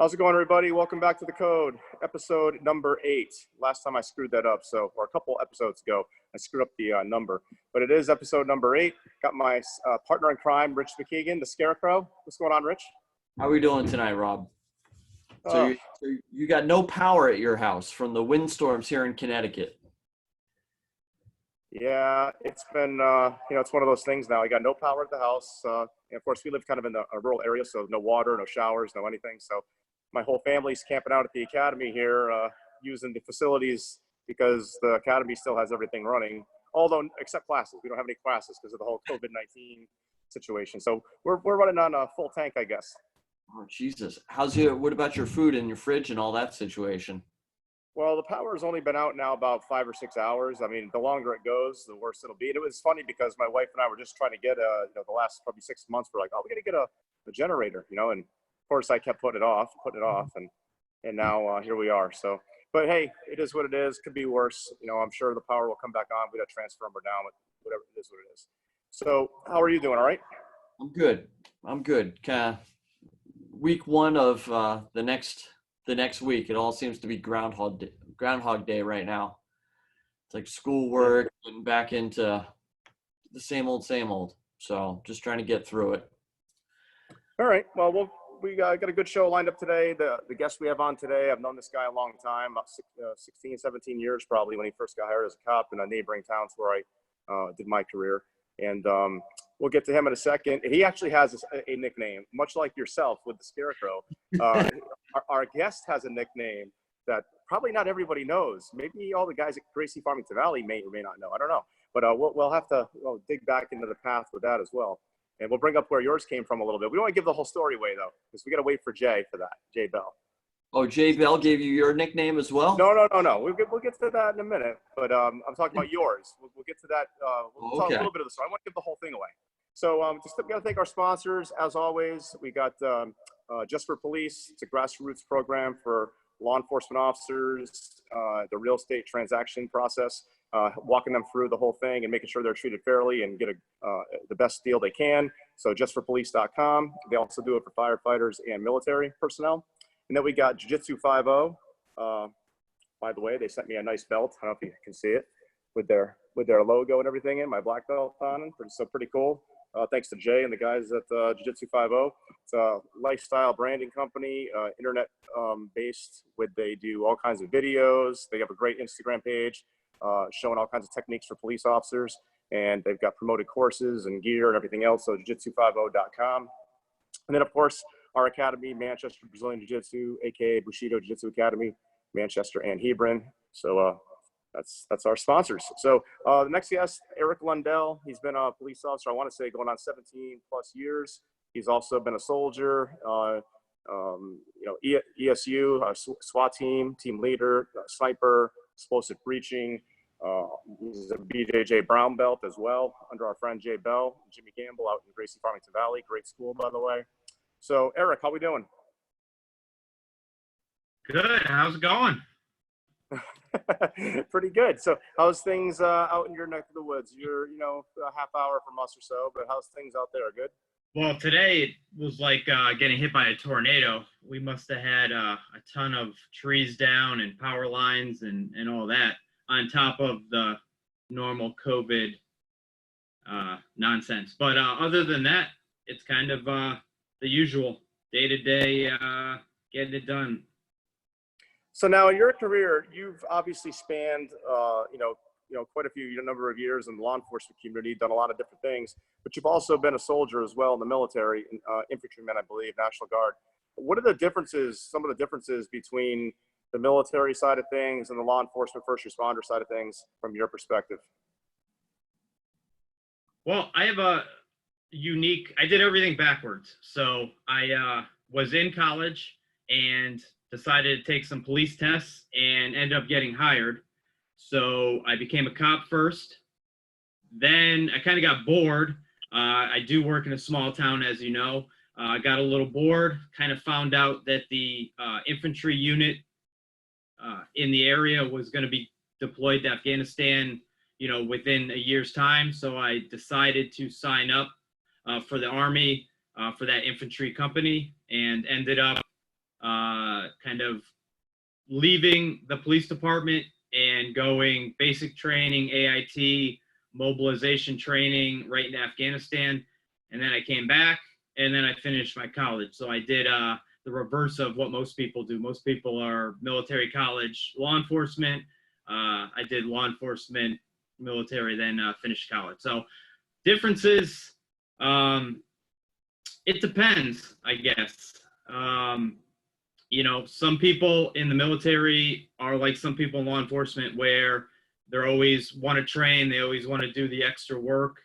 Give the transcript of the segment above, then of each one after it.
How's it going, everybody? Welcome back to The Code, episode number 8. Last time I screwed that up, or a couple episodes ago, I screwed up the number. But it is episode number 8. Got my partner in crime, Rich McKeegan, the Scarecrow. What's going on, Rich? How are we doing tonight, Rob? So you got no power at your house from the windstorms here in Connecticut. Yeah, it's been, it's one of those things now. I got no power at the house. And of course, we live kind of in a rural area, so no water, no showers, no anything. So my whole family's camping out at the academy here, using the facilities because the academy still has everything running, although except classes. We don't have any classes because of the whole COVID-19 situation. So we're running on a full tank, I guess. Oh, Jesus. What about your food and your fridge and all that situation? Well, the power has only been out now about 5 or 6 hours. I mean, the longer it goes, the worse it'll be. And it was funny because my wife and I were just trying to get the last probably 6 months, we're like, oh, we got to get a generator, and of course I kept putting it off, and now here we are. So, but hey, it is what it is. Could be worse. I'm sure the power will come back on. We got to transformer down, whatever it is, what it is. So, how are you doing? All right? I'm good. Week 1 of the next week. It all seems to be Groundhog Day right now. It's like schoolwork and back into the same old. So just trying to get through it. All right. Well, we got a good show lined up today. The guest we have on today, I've known this guy a long time, about 16, 17 years probably, when he first got hired as a cop in a neighboring towns where I did my career. And we'll get to him in a second. He actually has a nickname, much like yourself with the Scarecrow. Our guest has a nickname that probably not everybody knows. Maybe all the guys at Gracie Farmington Valley may or may not know. I don't know. But we'll have to dig back into the path with that as well. And we'll bring up where yours came from a little bit. We don't want to give the whole story away, though, because we got to wait for Jay for that, Jay Bell. Oh, Jay Bell gave you your nickname as well? No. We'll get to that in a minute. But I'm talking about yours. We'll get to that. We'll talk a little bit of the story. I want to give the whole thing away. So we got to thank our sponsors. As always, we got Just for Police. It's a grassroots program for law enforcement officers, the real estate transaction process, walking them through the whole thing and making sure they're treated fairly and get the best deal they can. So justforpolice.com. They also do it for firefighters and military personnel. And then we got Jiu-Jitsu 50. By the way, they sent me a nice belt. I don't know if you can see it with their logo and everything in, my black belt on it. So pretty cool. Thanks to Jay and the guys at Jiu-Jitsu 50. It's a lifestyle branding company, internet based. They do all kinds of videos. They have a great Instagram page showing all kinds of techniques for police officers. And they've got promoted courses and gear and everything else. So jiu-jitsu50.com. And then, of course, our academy, Manchester Brazilian Jiu-Jitsu, aka Bushido Jiu-Jitsu Academy, Manchester and Hebron. So that's our sponsors. So the next guest, Eric Lundell. He's been a police officer, I want to say, going on 17 plus years. He's also been a soldier, ESU, SWAT team leader, sniper, explosive breaching. He's a BJJ brown belt as well, under our friend Jay Bell, Jimmy Gamble out in Gracie Farmington Valley. Great school, by the way. So, Eric, how we doing? Good. How's it going? Pretty good. So, how's things out in your neck of the woods? You're, a half hour from us or so, but how's things out there? Good? Well, today it was like getting hit by a tornado. We must have had a ton of trees down and power lines and all that on top of the normal COVID nonsense. But other than that, it's kind of the usual day-to-day getting it done. So now in your career, you've obviously spanned, quite a number of years in the law enforcement community, done a lot of different things, but you've also been a soldier as well in the military, infantryman, I believe, National Guard. What are some of the differences between the military side of things and the law enforcement first responder side of things from your perspective? Well, I have I did everything backwards. So I was in college and decided to take some police tests and ended up getting hired. So I became a cop first. Then I kind of got bored. I do work in a small town, as you know. I got a little bored, kind of found out that the infantry unit in the area was going to be deployed to Afghanistan, within a year's time. So I decided to sign up for the Army, for that infantry company, and ended up kind of leaving the police department and going basic training, AIT, mobilization training right in Afghanistan. And then I came back and then I finished my college. So I did the reverse of what most people do. Most people are military, college, law enforcement. I did law enforcement, military, then finished college. So differences, it depends, I guess. You know, some people in the military are like some people in law enforcement where they're always want to train. They always want to do the extra work.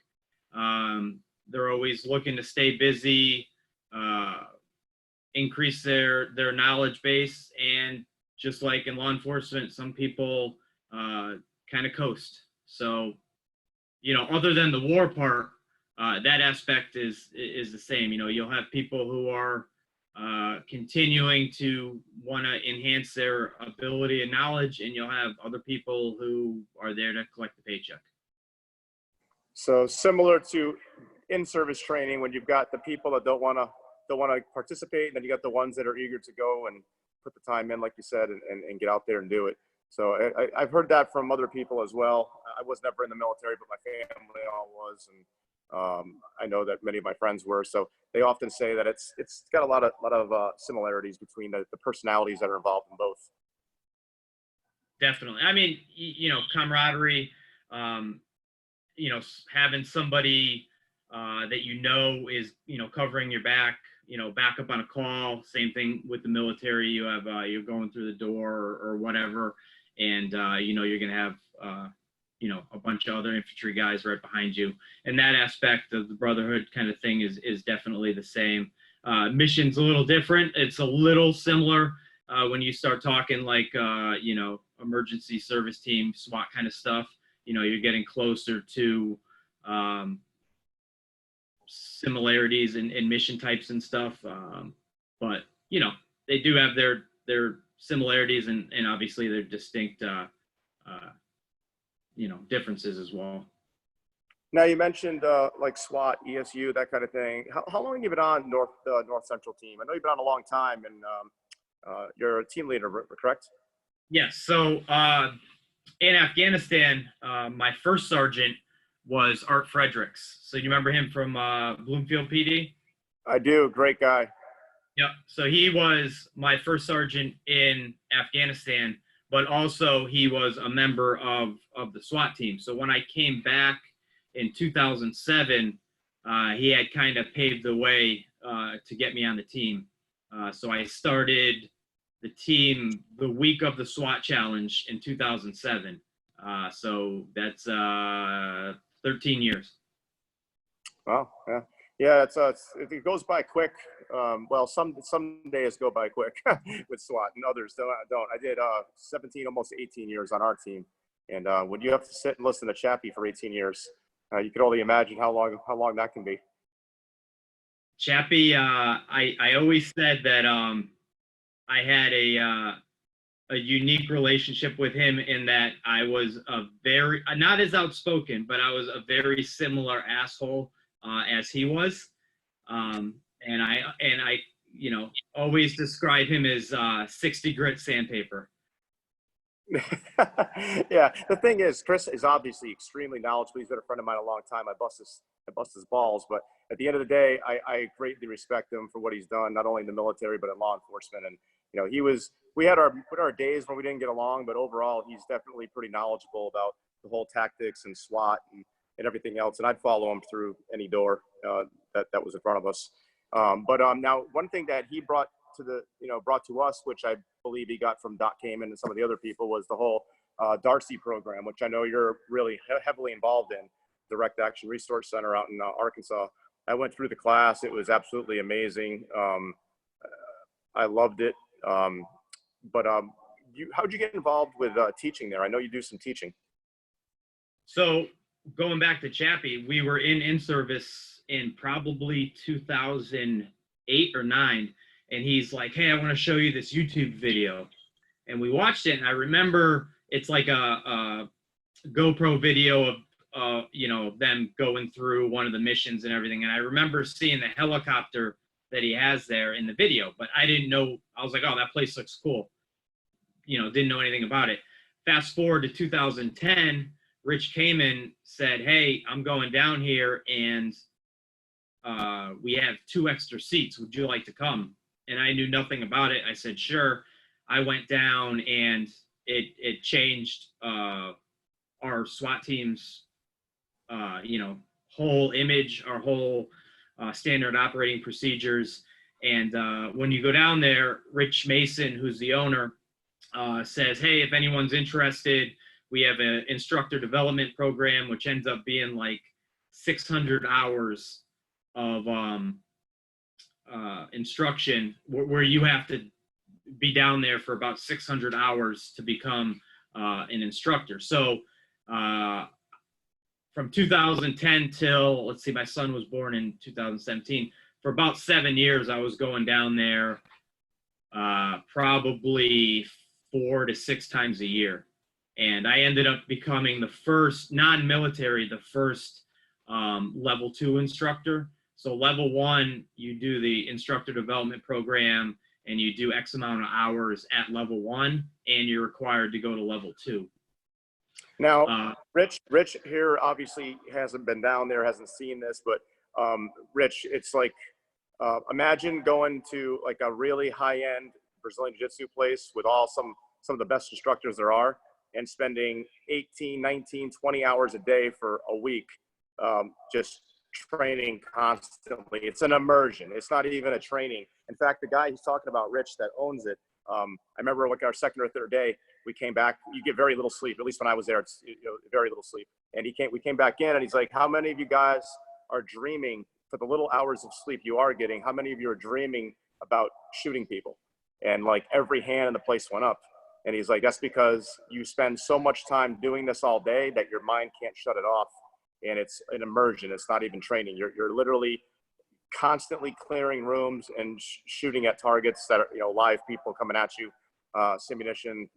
They're always looking to stay busy, increase their knowledge base. And just like in law enforcement, some people kind of coast. So, you know, other than the war part, that aspect is the same. You know, you'll have people who are continuing to want to enhance their ability and knowledge, and you'll have other people who are there to collect the paycheck. So similar to in-service training, when you've got the people that don't want to participate, and then you got the ones that are eager to go and put the time in, like you said, and get out there and do it. So I've heard that from other people as well. I was never in the military, but my family all was, and I know that many of my friends were. So they often say that it's got a lot of similarities between the personalities that are involved in both. Definitely. I mean, you know, camaraderie, you know, having somebody that you know is, you know, covering your back, you know, back up on a call. Same thing with the military. You have, you're going through the door or whatever, and, you know, you're going to have, you know, a bunch of other infantry guys right behind you. And that aspect of the brotherhood kind of thing is definitely the same. Mission's a little different. It's a little similar when you start talking like, you know, emergency service team, SWAT kind of stuff. You know, you're getting closer to similarities in mission types and stuff. But, you know, they do have their similarities and obviously their distinct, you know, differences as well. Now you mentioned like SWAT, ESU, that kind of thing. How long have you been on North Central team? I know you've been on a long time, and you're a team leader, correct? Yes. So in Afghanistan, my first sergeant was Art Fredericks. So you remember him from Bloomfield PD? I do. Great guy. Yep. So he was my first sergeant in Afghanistan, but also he was a member of the SWAT team. So when I came back in 2007, he had kind of paved the way to get me on the team. So I started the team the week of the SWAT challenge in 2007. So that's 13 years. Wow. Yeah. Yeah. It goes by quick. Well, some days go by quick with SWAT, and others don't. I did 17, almost 18 years on our team, and when you have to sit and listen to Chappie for 18 years, you can only imagine how long that can be. Chappie, I always said that I had a unique relationship with him in that I was not as outspoken, but I was a very similar asshole as he was. And I, you know, always describe him as 60 grit sandpaper. Yeah, the thing is, Chris is obviously extremely knowledgeable. He's been a friend of mine a long time. I bust his balls, but at the end of the day, I greatly respect him for what he's done, not only in the military but in law enforcement. And you know, we had our days when we didn't get along, but overall, he's definitely pretty knowledgeable about the whole tactics and SWAT and everything else. And I'd follow him through any door that was in front of us. But now one thing that he brought to us, which I believe he got from Doc Kamen and some of the other people, was the whole DARC program, which I know you're really heavily involved in, Direct Action Resource Center out in Arkansas. I went through the class. It was absolutely amazing. I loved it. But how'd you get involved with teaching there? I know you do some teaching. So going back to Chappie, we were in service in probably 2008 or 9. And he's like, hey, I want to show you this YouTube video. And we watched it. And I remember it's like a GoPro video of, you know, them going through one of the missions and everything. And I remember seeing the helicopter that he has there in the video, but I didn't know. I was like, oh, that place looks cool. Didn't know anything about it. Fast forward to 2010, Rich came and said, hey, I'm going down here and we have 2 extra seats. Would you like to come? And I knew nothing about it. I said, sure. I went down and it changed our SWAT team's, whole image, our whole standard operating procedures. And when you go down there, Rich Mason, who's the owner, says, hey, if anyone's interested, we have an instructor development program, which ends up being like 600 hours of instruction where you have to be down there for about 600 hours to become an instructor. So from 2010 till, let's see, my son was born in 2017. For about 7 years, I was going down there probably 4 to 6 times a year. And I ended up becoming the first non-military, the first level 2 instructor. So level 1, you do the instructor development program and you do X amount of hours at level 1, and you're required to go to level 2. Now, Rich here obviously hasn't been down there, hasn't seen this, but Rich, it's like, imagine going to like a really high-end Brazilian Jiu-Jitsu place with some of the best instructors there are, and spending 18, 19, 20 hours a day for a week, just training constantly. It's an immersion. It's not even a training. In fact, the guy he's talking about, Rich, that owns it, I remember like our second or third day, we came back, you get very little sleep. At least when I was there, it's very little sleep. And we came back in and he's like, how many of you guys are dreaming for the little hours of sleep you are getting? How many of you are dreaming about shooting people? And like every hand in the place went up. And he's like, that's because you spend so much time doing this all day that your mind can't shut it off. And it's an immersion. It's not even training. You're literally constantly clearing rooms and shooting at targets that are, live people coming at you, simunition,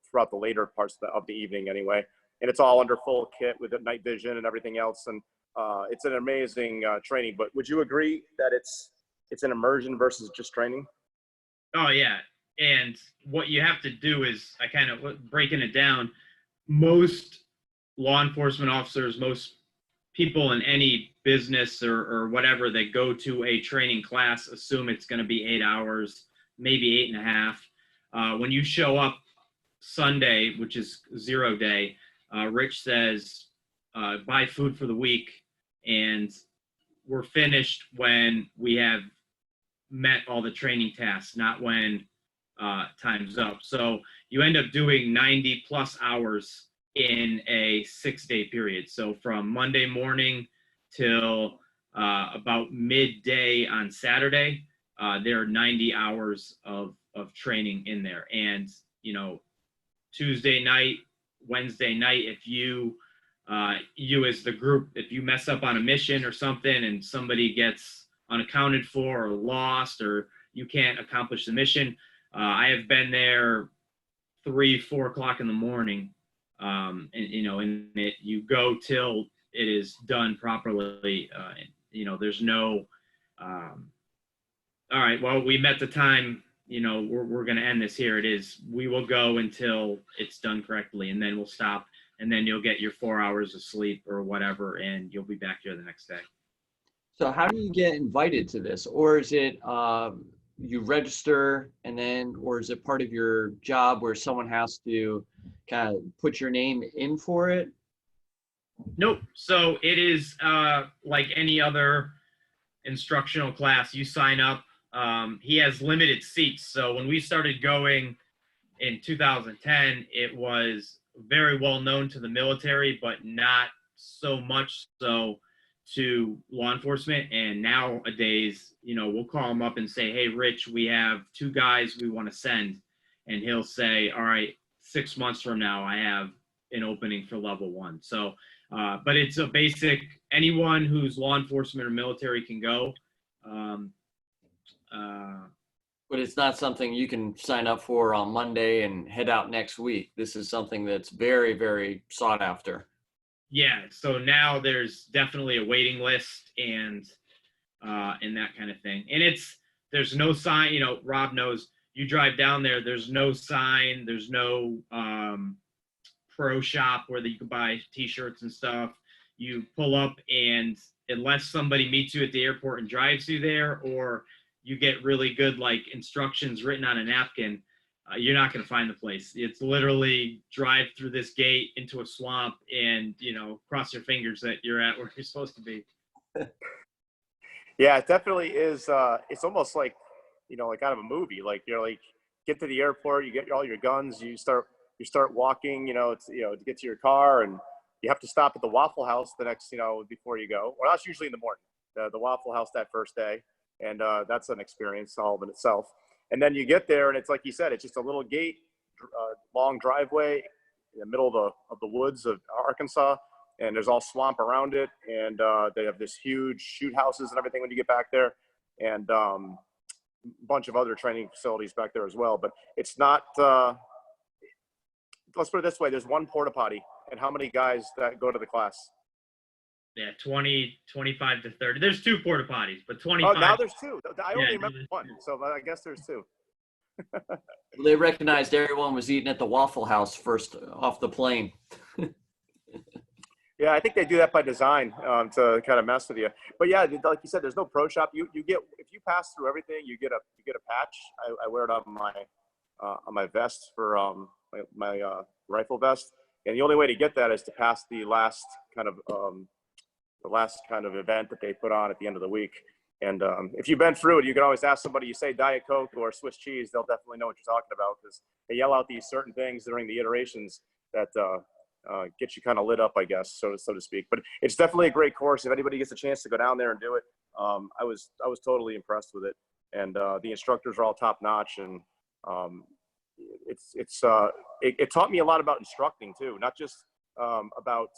throughout the later parts of the evening anyway. And it's all under full kit with the night vision and everything else. And it's an amazing training. But would you agree that it's an immersion versus just training? Oh, yeah. And what you have to do is, I kind of breaking it down, most law enforcement officers, most people in any business or whatever that go to a training class assume it's going to be 8 hours, maybe 8.5. When you show up Sunday, which is 0 day, Rich says, buy food for the week, and we're finished when we have met all the training tasks, not when time's up. So you end up doing 90 plus hours in a 6-day period. So from Monday morning till about midday on Saturday, there are 90 hours of training in there. And, Tuesday night, Wednesday night, if you as the group, if you mess up on a mission or something and somebody gets unaccounted for or lost, or you can't accomplish the mission, I have been there 3-4 o'clock in the morning. And you go till it is done properly. There's no, all right, well, we met the time, we're going to end this here. It is, we will go until it's done correctly, and then we'll stop, and then you'll get your 4 hours of sleep or whatever, and you'll be back here the next day. So how do you get invited to this? Or is it, you register or is it part of your job where someone has to kind of put your name in for it? Nope. So it is like any other instructional class. You sign up. He has limited seats. So when we started going in 2010, it was very well known to the military, but not so much so to law enforcement. And nowadays, we'll call him up and say, hey, Rich, we have 2 guys we want to send. And he'll say, all right, 6 months from now, I have an opening for level 1. So, but it's a basic, anyone who's law enforcement or military can go. But it's not something you can sign up for on Monday and head out next week. This is something that's very, very sought after. Yeah. So now there's definitely a waiting list and that kind of thing. And it's, there's no sign, Rob knows, you drive down there, there's no sign, there's no pro shop where you can buy t-shirts and stuff. You pull up, and unless somebody meets you at the airport and drives you there, or you get really good like instructions written on a napkin, you're not going to find the place. It's literally drive through this gate into a swamp and, cross your fingers that you're at where you're supposed to be. Yeah, it definitely is. It's almost like, like out of a movie. Like you're like, get to the airport, you get all your guns, you start walking, to get to your car, and you have to stop at the Waffle House the next, before you go. Well, that's usually in the morning, the Waffle House that first day. And that's an experience all in itself. And then you get there, and it's like you said, it's just a little gate, long driveway in the middle of the woods of Arkansas, and there's all swamp around it. And they have this huge shoot houses and everything when you get back there, and a bunch of other training facilities back there as well. But it's not. Let's put it this way: there's one porta potty, and how many guys that go to the class? Yeah, 20, 25 to 30. There's 2 porta potties, but 25. Oh, now there's 2. I only remember 1, so I guess there's 2. They recognized everyone was eating at the Waffle House first off the plane. Yeah, I think they do that by design to kind of mess with you. But yeah, like you said, there's no pro shop. You get, if you pass through everything, you get a patch. I wear it on my vest for my rifle vest, and the only way to get that is to pass the last kind of event that they put on at the end of the week. And if you've been through it, you can always ask somebody. You say Diet Coke or Swiss cheese, they'll definitely know what you're talking about, because they yell out these certain things during the iterations that get you kind of lit up, I guess, so to speak. But it's definitely a great course. If anybody gets a chance to go down there and do it, I was totally impressed with it. And the instructors are all top notch, and it taught me a lot about instructing too, not just about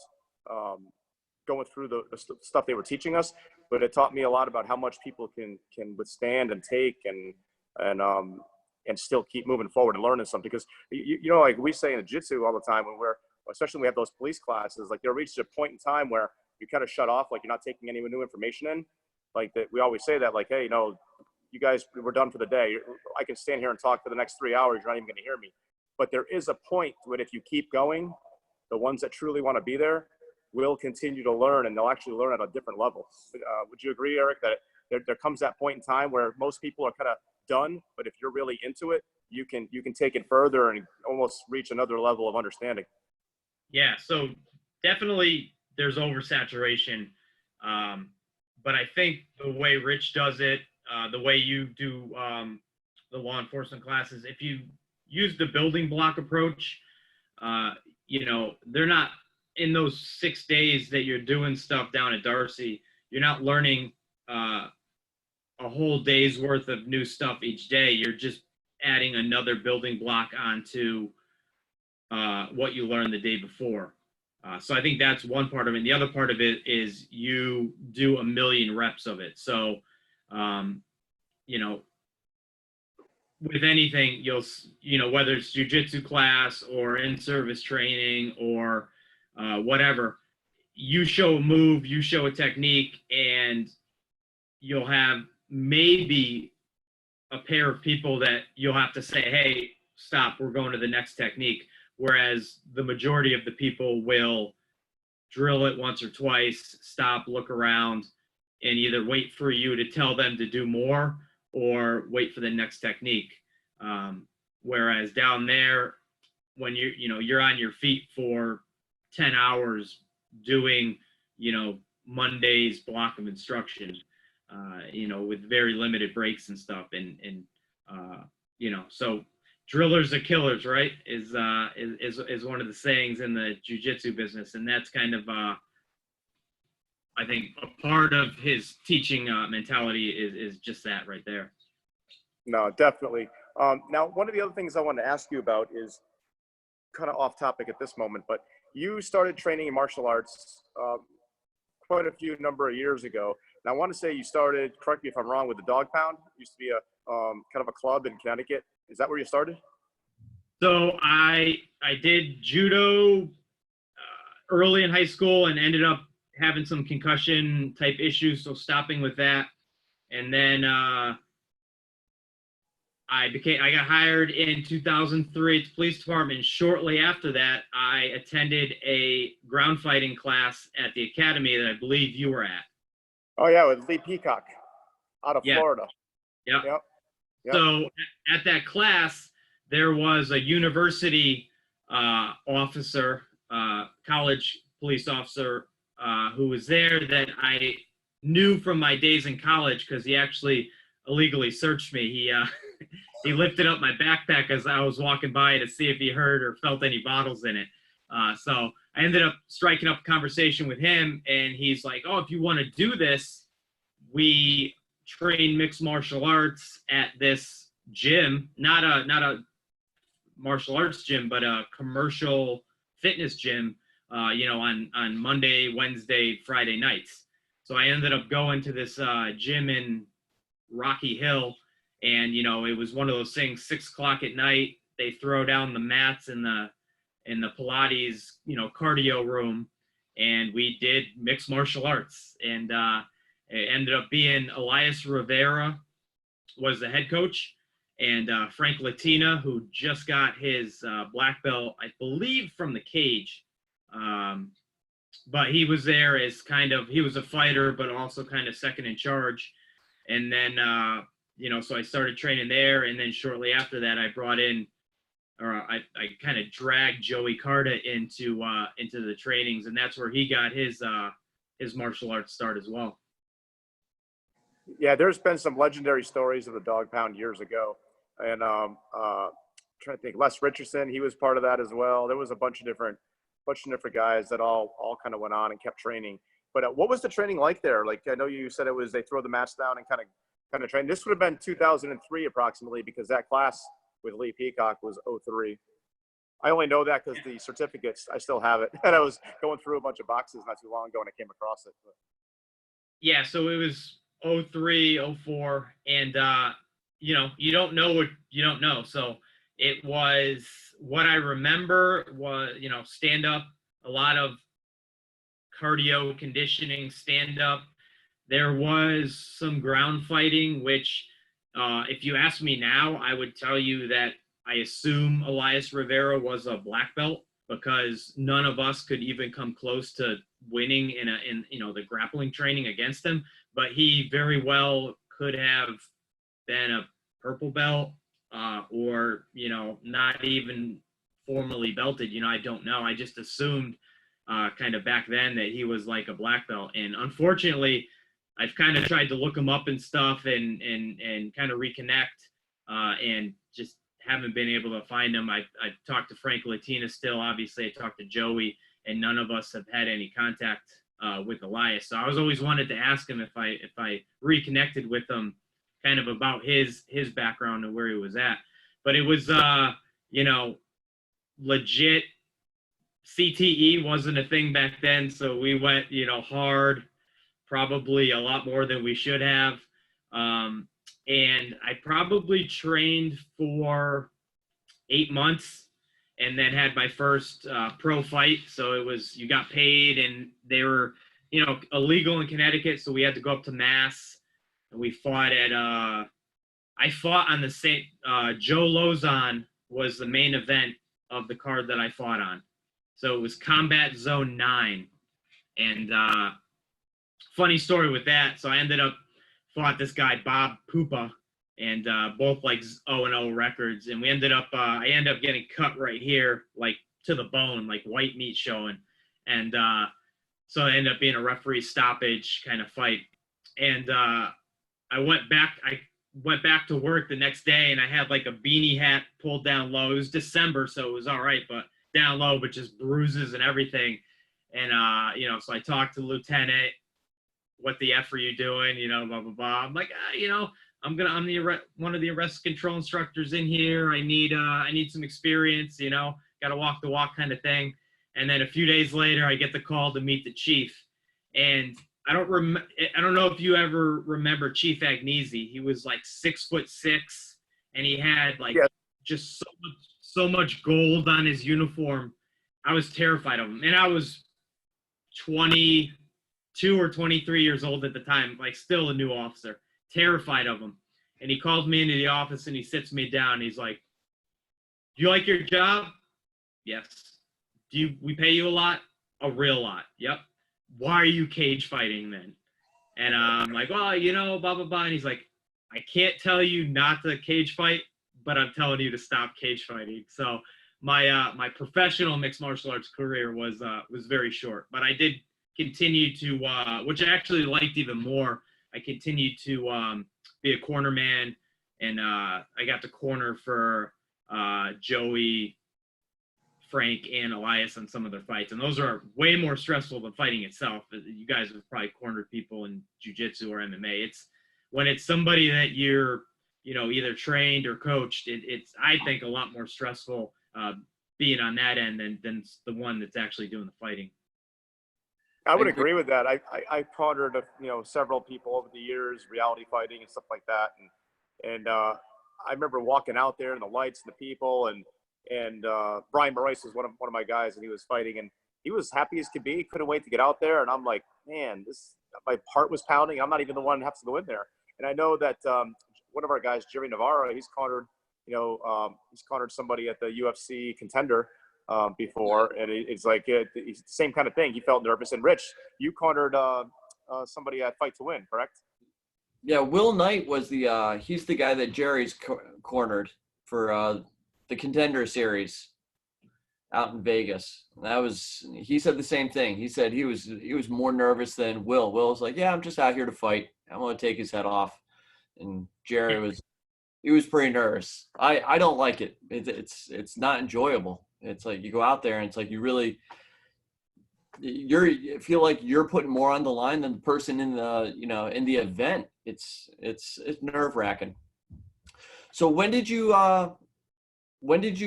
going through the stuff they were teaching us, but it taught me a lot about how much people can withstand and take and still keep moving forward and learning something. Because like we say in the jiu-jitsu all the time, especially when we have those police classes, like there reaches a point in time where you kind of shut off, like you're not taking any new information in. Like that, we always say that, like, hey, you guys, we're done for the day. I can stand here and talk for the next 3 hours. You're not even going to hear me. But there is a point that if you keep going, the ones that truly want to be there will continue to learn, and they'll actually learn at a different level. Would you agree, Eric, that there comes that point in time where most people are kind of done, but if you're really into it, you can take it further and almost reach another level of understanding? Yeah, so definitely there's oversaturation. But I think the way Rich does it, the way you do the law enforcement classes, if you use the building block approach, they're not in those 6 days that you're doing stuff down at Darcy, you're not learning a whole day's worth of new stuff each day. You're just adding another building block onto what you learned the day before. So I think that's one part of it. And the other part of it is you do 1 million reps of it. So, with anything, whether it's jiu-jitsu class or in-service training or whatever, you show a move, you show a technique, and you'll have maybe a pair of people that you'll have to say, hey, stop, we're going to the next technique. Whereas the majority of the people will drill it once or twice, stop, look around, and either wait for you to tell them to do more or wait for the next technique. Whereas down there, when you're on your feet for 10 hours doing, Monday's block of instruction, with very limited breaks and stuff. And so drillers are killers, right? Is one of the sayings in the jiu-jitsu business. And that's kind of, I think a part of his teaching mentality is just that right there. No, definitely. Now, one of the other things I wanted to ask you about is kind of off topic at this moment, but you started training in martial arts quite a few number of years ago. And I want to say you started, correct me if I'm wrong, with the Dog Pound. It used to be a kind of a club in Connecticut. Is that where you started? So I did judo early in high school and ended up having some concussion type issues, so stopping with that. And then I got hired in 2003 at the police department. Shortly after that, I attended a ground fighting class at the academy that I believe you were at. Oh yeah, with Lee Peacock out of Florida. Yep. Yep. So at that class, there was a university officer, college police officer who was there that I knew from my days in college because he actually illegally searched me. He lifted up my backpack as I was walking by to see if he heard or felt any bottles in it. So I ended up striking up a conversation with him, and he's like, "Oh, if you want to do this, we train mixed martial arts at this gym, not a martial arts gym, but a commercial fitness gym, on Monday, Wednesday, Friday nights." So I ended up going to this gym in Rocky Hill, and it was one of those things. 6:00 at night, they throw down the mats in the Pilates cardio room, and we did mixed martial arts. And it ended up being Elias Rivera was the head coach, and Frank Latina, who just got his black belt, I believe, from the cage. But he was there as he was a fighter, but also kind of second in charge. And then, so I started training there. And then shortly after that, I brought in, or I kind of dragged Joey Carta into the trainings. And that's where he got his martial arts start as well. Yeah, there's been some legendary stories of the dog pound years ago. And trying to think, Les Richardson, he was part of that as well. There was a bunch of different guys that all kind of went on and kept training. But what was the training like there? Like, I know you said it was they throw the mats down and kind of train. This would have been 2003 approximately, because that class with Lee Peacock was 03. I only know that because the certificates, I still have it. And I was going through a bunch of boxes not too long ago and I came across it. But. Yeah, so it was 03, 04, and you don't know what you don't know. So it was, what I remember was, stand up, a lot of cardio conditioning, stand up. There was some ground fighting, which if you ask me now, I would tell you that I assume Elias Rivera was a black belt, because none of us could even come close to winning in the grappling training against him. But he very well could have been a purple belt, or not even formally belted. I don't know. I just assumed kind of back then that he was like a black belt. And unfortunately, I've kind of tried to look him up and stuff and kind of reconnect, and just haven't been able to find him. I've talked to Frank Latina still, obviously. I talked to Joey, and none of us have had any contact with Elias. So I was always wanted to ask him if I reconnected with him, kind of about his background and where he was at. But it was legit. CTE wasn't a thing back then, so we went hard, probably a lot more than we should have. And I probably trained for 8 months and then had my first pro fight. So it was, you got paid, and they were, illegal in Connecticut. So we had to go up to Mass, and we fought at, I fought on the same, Joe Lozon was the main event of the card that I fought on. So it was Combat Zone 9. And funny story with that. So I ended up fought this guy, Bob Pupa, and both like 0-0 records. And we ended up, I ended up getting cut right here, like to the bone, like white meat showing. And so it ended up being a referee stoppage kind of fight. And I went back to work the next day, and I had like a beanie hat pulled down low. It was December, so it was all right, but down low, but just bruises and everything. And, so I talked to the lieutenant, what the F are you doing? Blah, blah, blah. I'm like, I'm one of the arrest control instructors in here. I need some experience, got to walk the walk kind of thing. And then a few days later, I get the call to meet the chief. And I don't know if you ever remember Chief Agnesi. He was like 6'6", and he had like just so much gold on his uniform. I was terrified of him. And I was 22 or 23 years old at the time, like still a new officer, terrified of him. And he calls me into the office and he sits me down. He's like, "Do you like your job?" "Yes." "We pay you a lot?" "A real lot." "Yep." "Why are you cage fighting then?" And I'm like, "Well, blah, blah, blah." And he's like, "I can't tell you not to cage fight, but I'm telling you to stop cage fighting." So my professional mixed martial arts career was very short, but I did continue to, which I actually liked even more. I continued to be a corner man, and I got to corner for Joey, Frank, and Elias on some of their fights, and those are way more stressful than fighting itself. You guys have probably cornered people in jiu-jitsu or MMA. It's when it's somebody that you're either trained or coached, it's I think a lot more stressful being on that end than the one that's actually doing the fighting. I would agree with that. I cornered several people over the years, reality fighting and stuff like that, and I remember walking out there and the lights and the people, and Brian Maurice was one of my guys, and he was fighting, and he was happy as could be. He couldn't wait to get out there, and I'm like, man, my heart was pounding. I'm not even the one that has to go in there. And I know that one of our guys, Jerry Navarro, he's cornered somebody at the UFC Contender before, and it's like it's the same kind of thing. He felt nervous. And Rich, you cornered somebody at Fight to Win, correct? Yeah, Will Knight was he's the guy that Jerry's cornered for the Contender Series out in Vegas. He said the same thing. He said he was more nervous than Will. Will was like, "Yeah, I'm just out here to fight. I'm going to take his head off." And Jerry was pretty nervous. I don't like it. It's not enjoyable. It's like you go out there and it's like you feel like you're putting more on the line than the person in the event. It's nerve-wracking. So when did you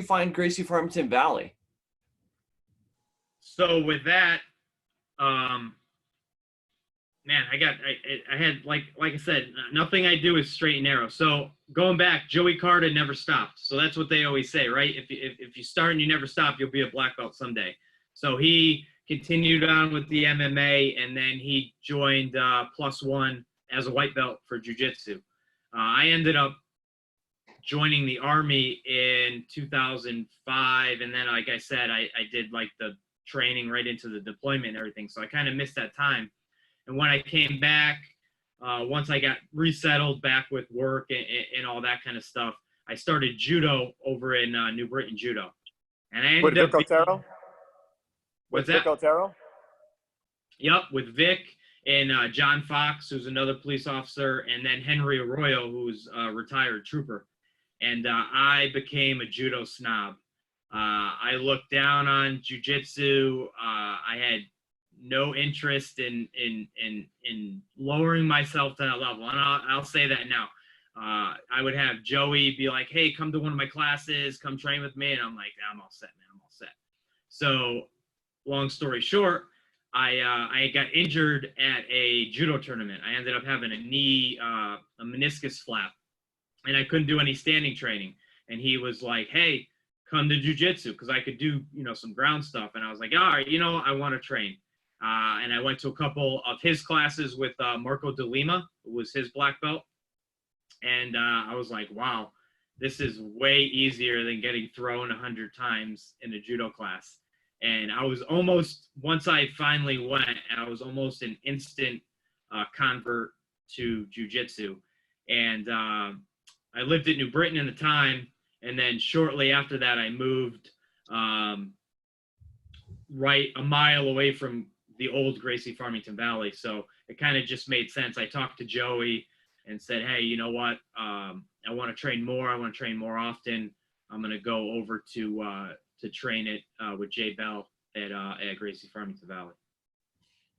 find Gracie Farmington Valley? So with that, man, I had like I said, nothing I do is straight and narrow. So going back, Joey Carter never stopped. So that's what they always say, right? If you start and you never stop, you'll be a black belt someday. So he continued on with the MMA, and then he joined +1 as a white belt for jiu-jitsu. I ended up joining the Army in 2005, and then, like I said, I did like the training right into the deployment and everything. So I kind of missed that time. And when I came back, once I got resettled back with work and all that kind of stuff, I started judo over in New Britain Judo. And I ended up. Vic Otero? What's that? Vic Otero? Yep, with Vic and John Fox, who's another police officer, and then Henry Arroyo, who's a retired trooper. And I became a judo snob. I looked down on jiu-jitsu. I had no interest in lowering myself to that level. And I'll say that now. I would have Joey be like, "Hey, come to one of my classes, come train with me." And I'm like, "I'm all set, man, I'm all set." So long story short, I got injured at a judo tournament. I ended up having a meniscus flap, and I couldn't do any standing training. And he was like, "Hey, come to jiu-jitsu," because I could do, some ground stuff. And I was like, "All right, I want to train." And I went to a couple of his classes with Marco de Lima, who was his black belt. And I was like, wow, this is way easier than getting thrown 100 times in a judo class. And I was almost, once I finally went, I was almost an instant convert to jiu-jitsu. And I lived at New Britain at the time. And then shortly after that, I moved right a mile away from the old Gracie Farmington Valley. So it kind of just made sense. I talked to Joey and said, "Hey, you know what? I want to train more. I want to train more often. I'm going to go over to train it with Jay Bell at Gracie Farmington Valley."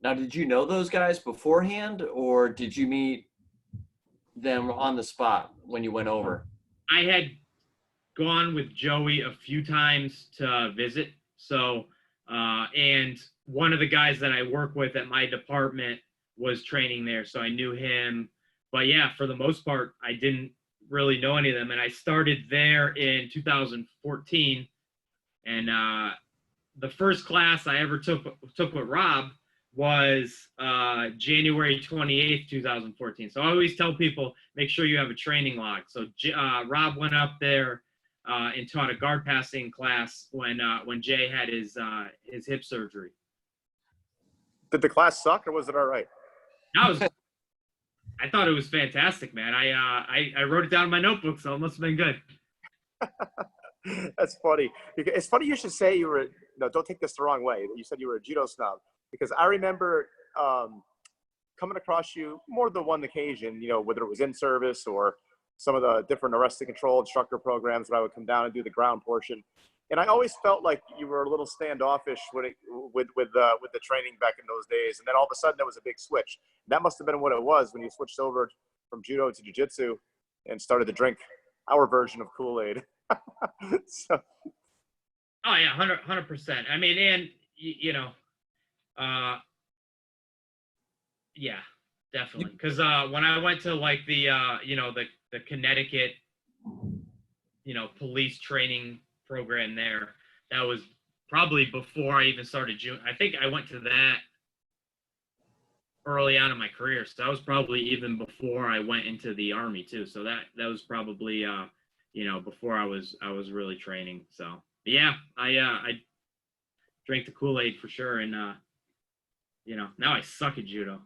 Now, did you know those guys beforehand, or did you meet them on the spot when you went over? I had gone with Joey a few times to visit. So, and one of the guys that I work with at my department was training there, so I knew him. But yeah, for the most part, I didn't really know any of them. And I started there in 2014. And the first class I ever took with Rob was January 28th, 2014. So I always tell people, make sure you have a training log. So Rob went up there and taught a guard passing class when Jay had his hip surgery. Did the class suck, or was it all right? I thought it was fantastic, man. I wrote it down in my notebook, so it must have been good. That's funny. It's funny you should say you were. No, don't take this the wrong way. You said you were a judo snob, because I remember coming across you more than one occasion. You know, whether it was in service or some of the different arrested control instructor programs that I would come down and do the ground portion. And I always felt like you were a little standoffish with the training back in those days. And then all of a sudden there was a big switch. That must have been what it was when you switched over from judo to jiu-jitsu and started to drink our version of Kool-Aid. So. Oh yeah, 100%. I mean, and yeah, definitely. Because when I went to like the Connecticut, police training program there, that was probably before I even started June. I think I went to that early on in my career, so that was probably even before I went into the Army too. So that was probably before I was really training. So yeah, I drank the Kool-Aid for sure, and now I suck at judo.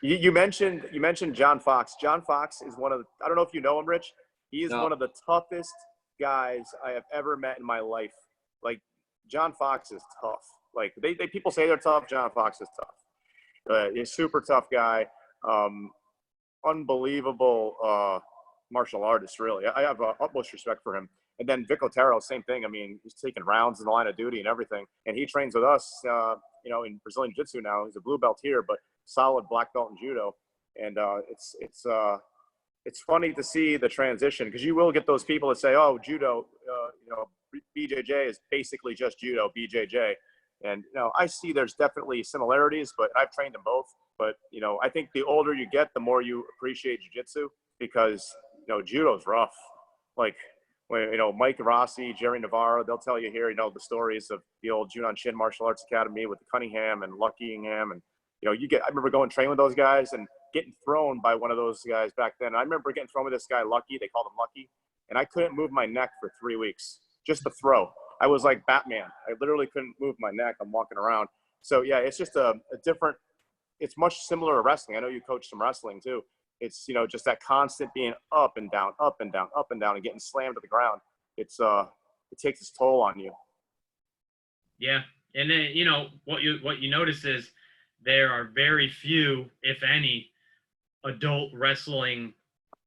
You mentioned John Fox. John Fox is one of the, I don't know if you know him, Rich. He is one of the toughest guys I have ever met in my life. Like, John Fox is tough. Like, they people say they're tough. John Fox is tough. He's a super tough guy. Unbelievable martial artist, really. I have utmost respect for him. And then Vic Otero, same thing. I mean, he's taking rounds in the line of duty and everything. And he trains with us, in Brazilian Jiu-Jitsu now. He's a blue belt here, but solid black belt in judo. And it's funny to see the transition, because you will get those people that say, oh, judo, BJJ is basically just judo, BJJ. And, I see there's definitely similarities, but I've trained them both. But, I think the older you get, the more you appreciate jiu-jitsu, because, judo's rough. Like, when, Mike Rossi, Jerry Navarro, they'll tell you here, the stories of the old Junon Shin Martial Arts Academy with Cunningham and Luckingham. And, I remember going train with those guys and getting thrown by one of those guys back then. I remember getting thrown with this guy, Lucky. They called him Lucky. And I couldn't move my neck for 3 weeks, just to throw. I was like Batman. I literally couldn't move my neck. I'm walking around. So, yeah, it's just a different – it's much similar to wrestling. I know you coach some wrestling too. It's, just that constant being up and down, up and down, up and down, and getting slammed to the ground. It takes its toll on you. Yeah. And then, what you notice is there are very few, if any, adult wrestling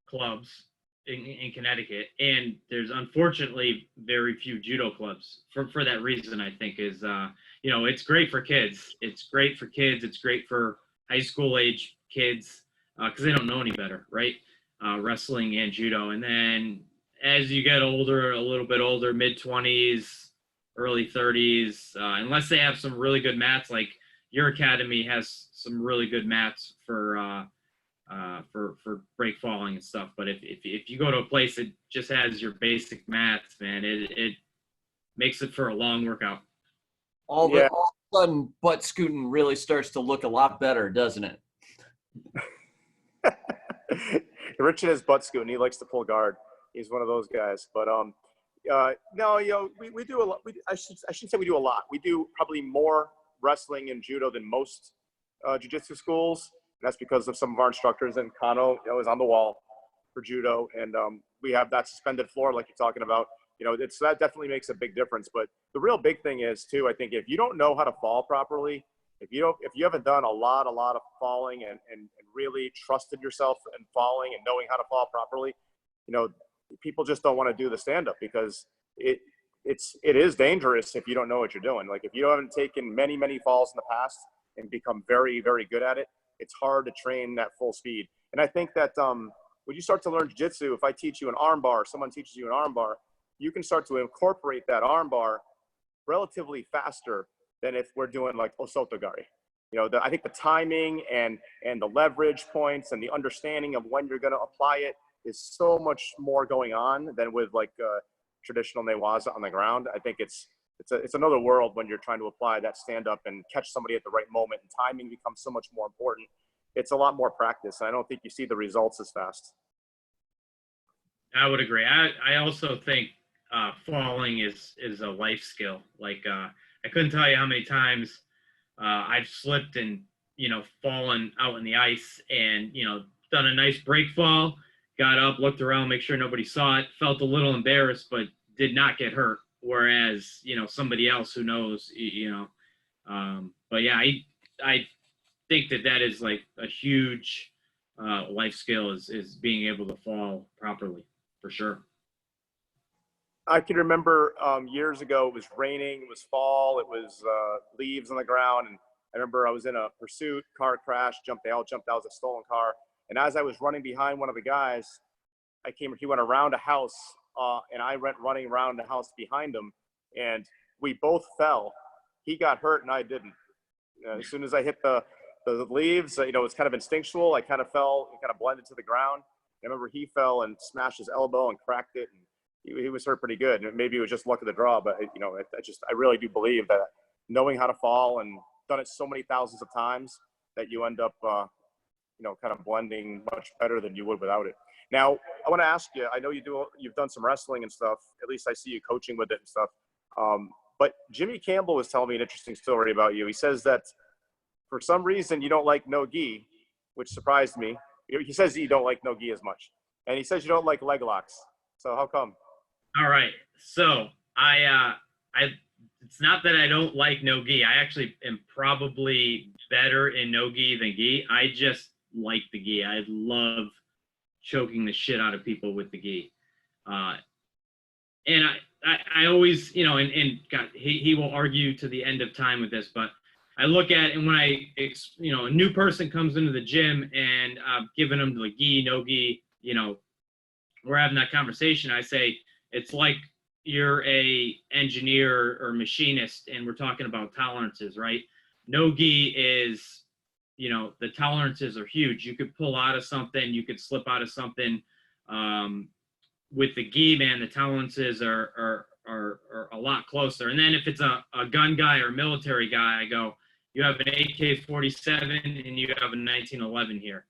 clubs in Connecticut, and there's unfortunately very few judo clubs. For that reason, I think is it's great for kids. It's great for high school age kids because they don't know any better, right? Wrestling and judo, and then as you get older, a little bit older, mid-20s, early 30s, unless they have some really good mats, like your academy has some really good mats for break falling and stuff. But if you go to a place that just has your basic mats, man, it makes it for a long workout. All of a sudden, butt scooting really starts to look a lot better, doesn't it? Rich and his butt scooting, he likes to pull guard. He's one of those guys. But no, we do a lot. I shouldn't say we do a lot. We do probably more wrestling and judo than most jiu-jitsu schools. And that's because of some of our instructors. And Kano, is on the wall for judo, and we have that suspended floor like you're talking about. That definitely makes a big difference. But the real big thing is too, I think, if you don't know how to fall properly, if you haven't done a lot of falling and really trusted yourself in falling and knowing how to fall properly, people just don't want to do the stand-up, because it is dangerous if you don't know what you're doing. Like, if you haven't taken many falls in the past and become very, very good at it, it's hard to train that full speed. And I think that when you start to learn jiu-jitsu, if I teach you an arm bar, someone teaches you an arm bar, you can start to incorporate that arm bar relatively faster than if we're doing like osotogari. I think the timing and the leverage points and the understanding of when you're going to apply it is so much more going on than with like traditional newaza on the ground. I think it's it's another world when you're trying to apply that stand up and catch somebody at the right moment, and timing becomes so much more important. It's a lot more practice. I don't think you see the results as fast. I would agree. I also think falling is a life skill. Like I couldn't tell you how many times I've slipped and, you know, fallen out in the ice and, you know, done a nice break fall, got up, looked around, make sure nobody saw it, felt a little embarrassed, but did not get hurt. Whereas, you know, somebody else who knows, you know, but yeah, I think that is like a huge life skill is being able to fall properly, for sure. I can remember years ago, it was raining, it was fall, it was leaves on the ground. And I remember I was in a pursuit, car crash, they all jumped out, it was a stolen car. And as I was running behind one of the guys, he went around a house and I went running around the house behind him, and we both fell. He got hurt and I didn't. As soon as I hit the leaves, you know, it's kind of instinctual. I kind of fell and kind of blended to the ground. I remember he fell and smashed his elbow and cracked it. And he was hurt pretty good. Maybe it was just luck of the draw, but you know, I really do believe that knowing how to fall and done it so many thousands of times that you end up, you know, kind of blending much better than you would without it. Now, I want to ask you, I know you've done some wrestling and stuff. At least I see you coaching with it and stuff. But Jimmy Campbell was telling me an interesting story about you. He says that for some reason you don't like no gi, which surprised me. He says you don't like no gi as much. And he says you don't like leg locks. So how come? All right. So it's not that I don't like no gi. I actually am probably better in no gi than gi. I just like the gi. I love choking the shit out of people with the gi. And I always, you know, and God, he will argue to the end of time with this, but I look at it, and when you know, a new person comes into the gym and I've given them the gi, no gi, you know, we're having that conversation. I say, it's like you're a engineer or machinist and we're talking about tolerances, right? No gi is, you know, the tolerances are huge. You could pull out of something, you could slip out of something. With the gi, man, the tolerances are a lot closer. And then if it's a gun guy or military guy, I go, you have an AK-47 and you have a 1911 here.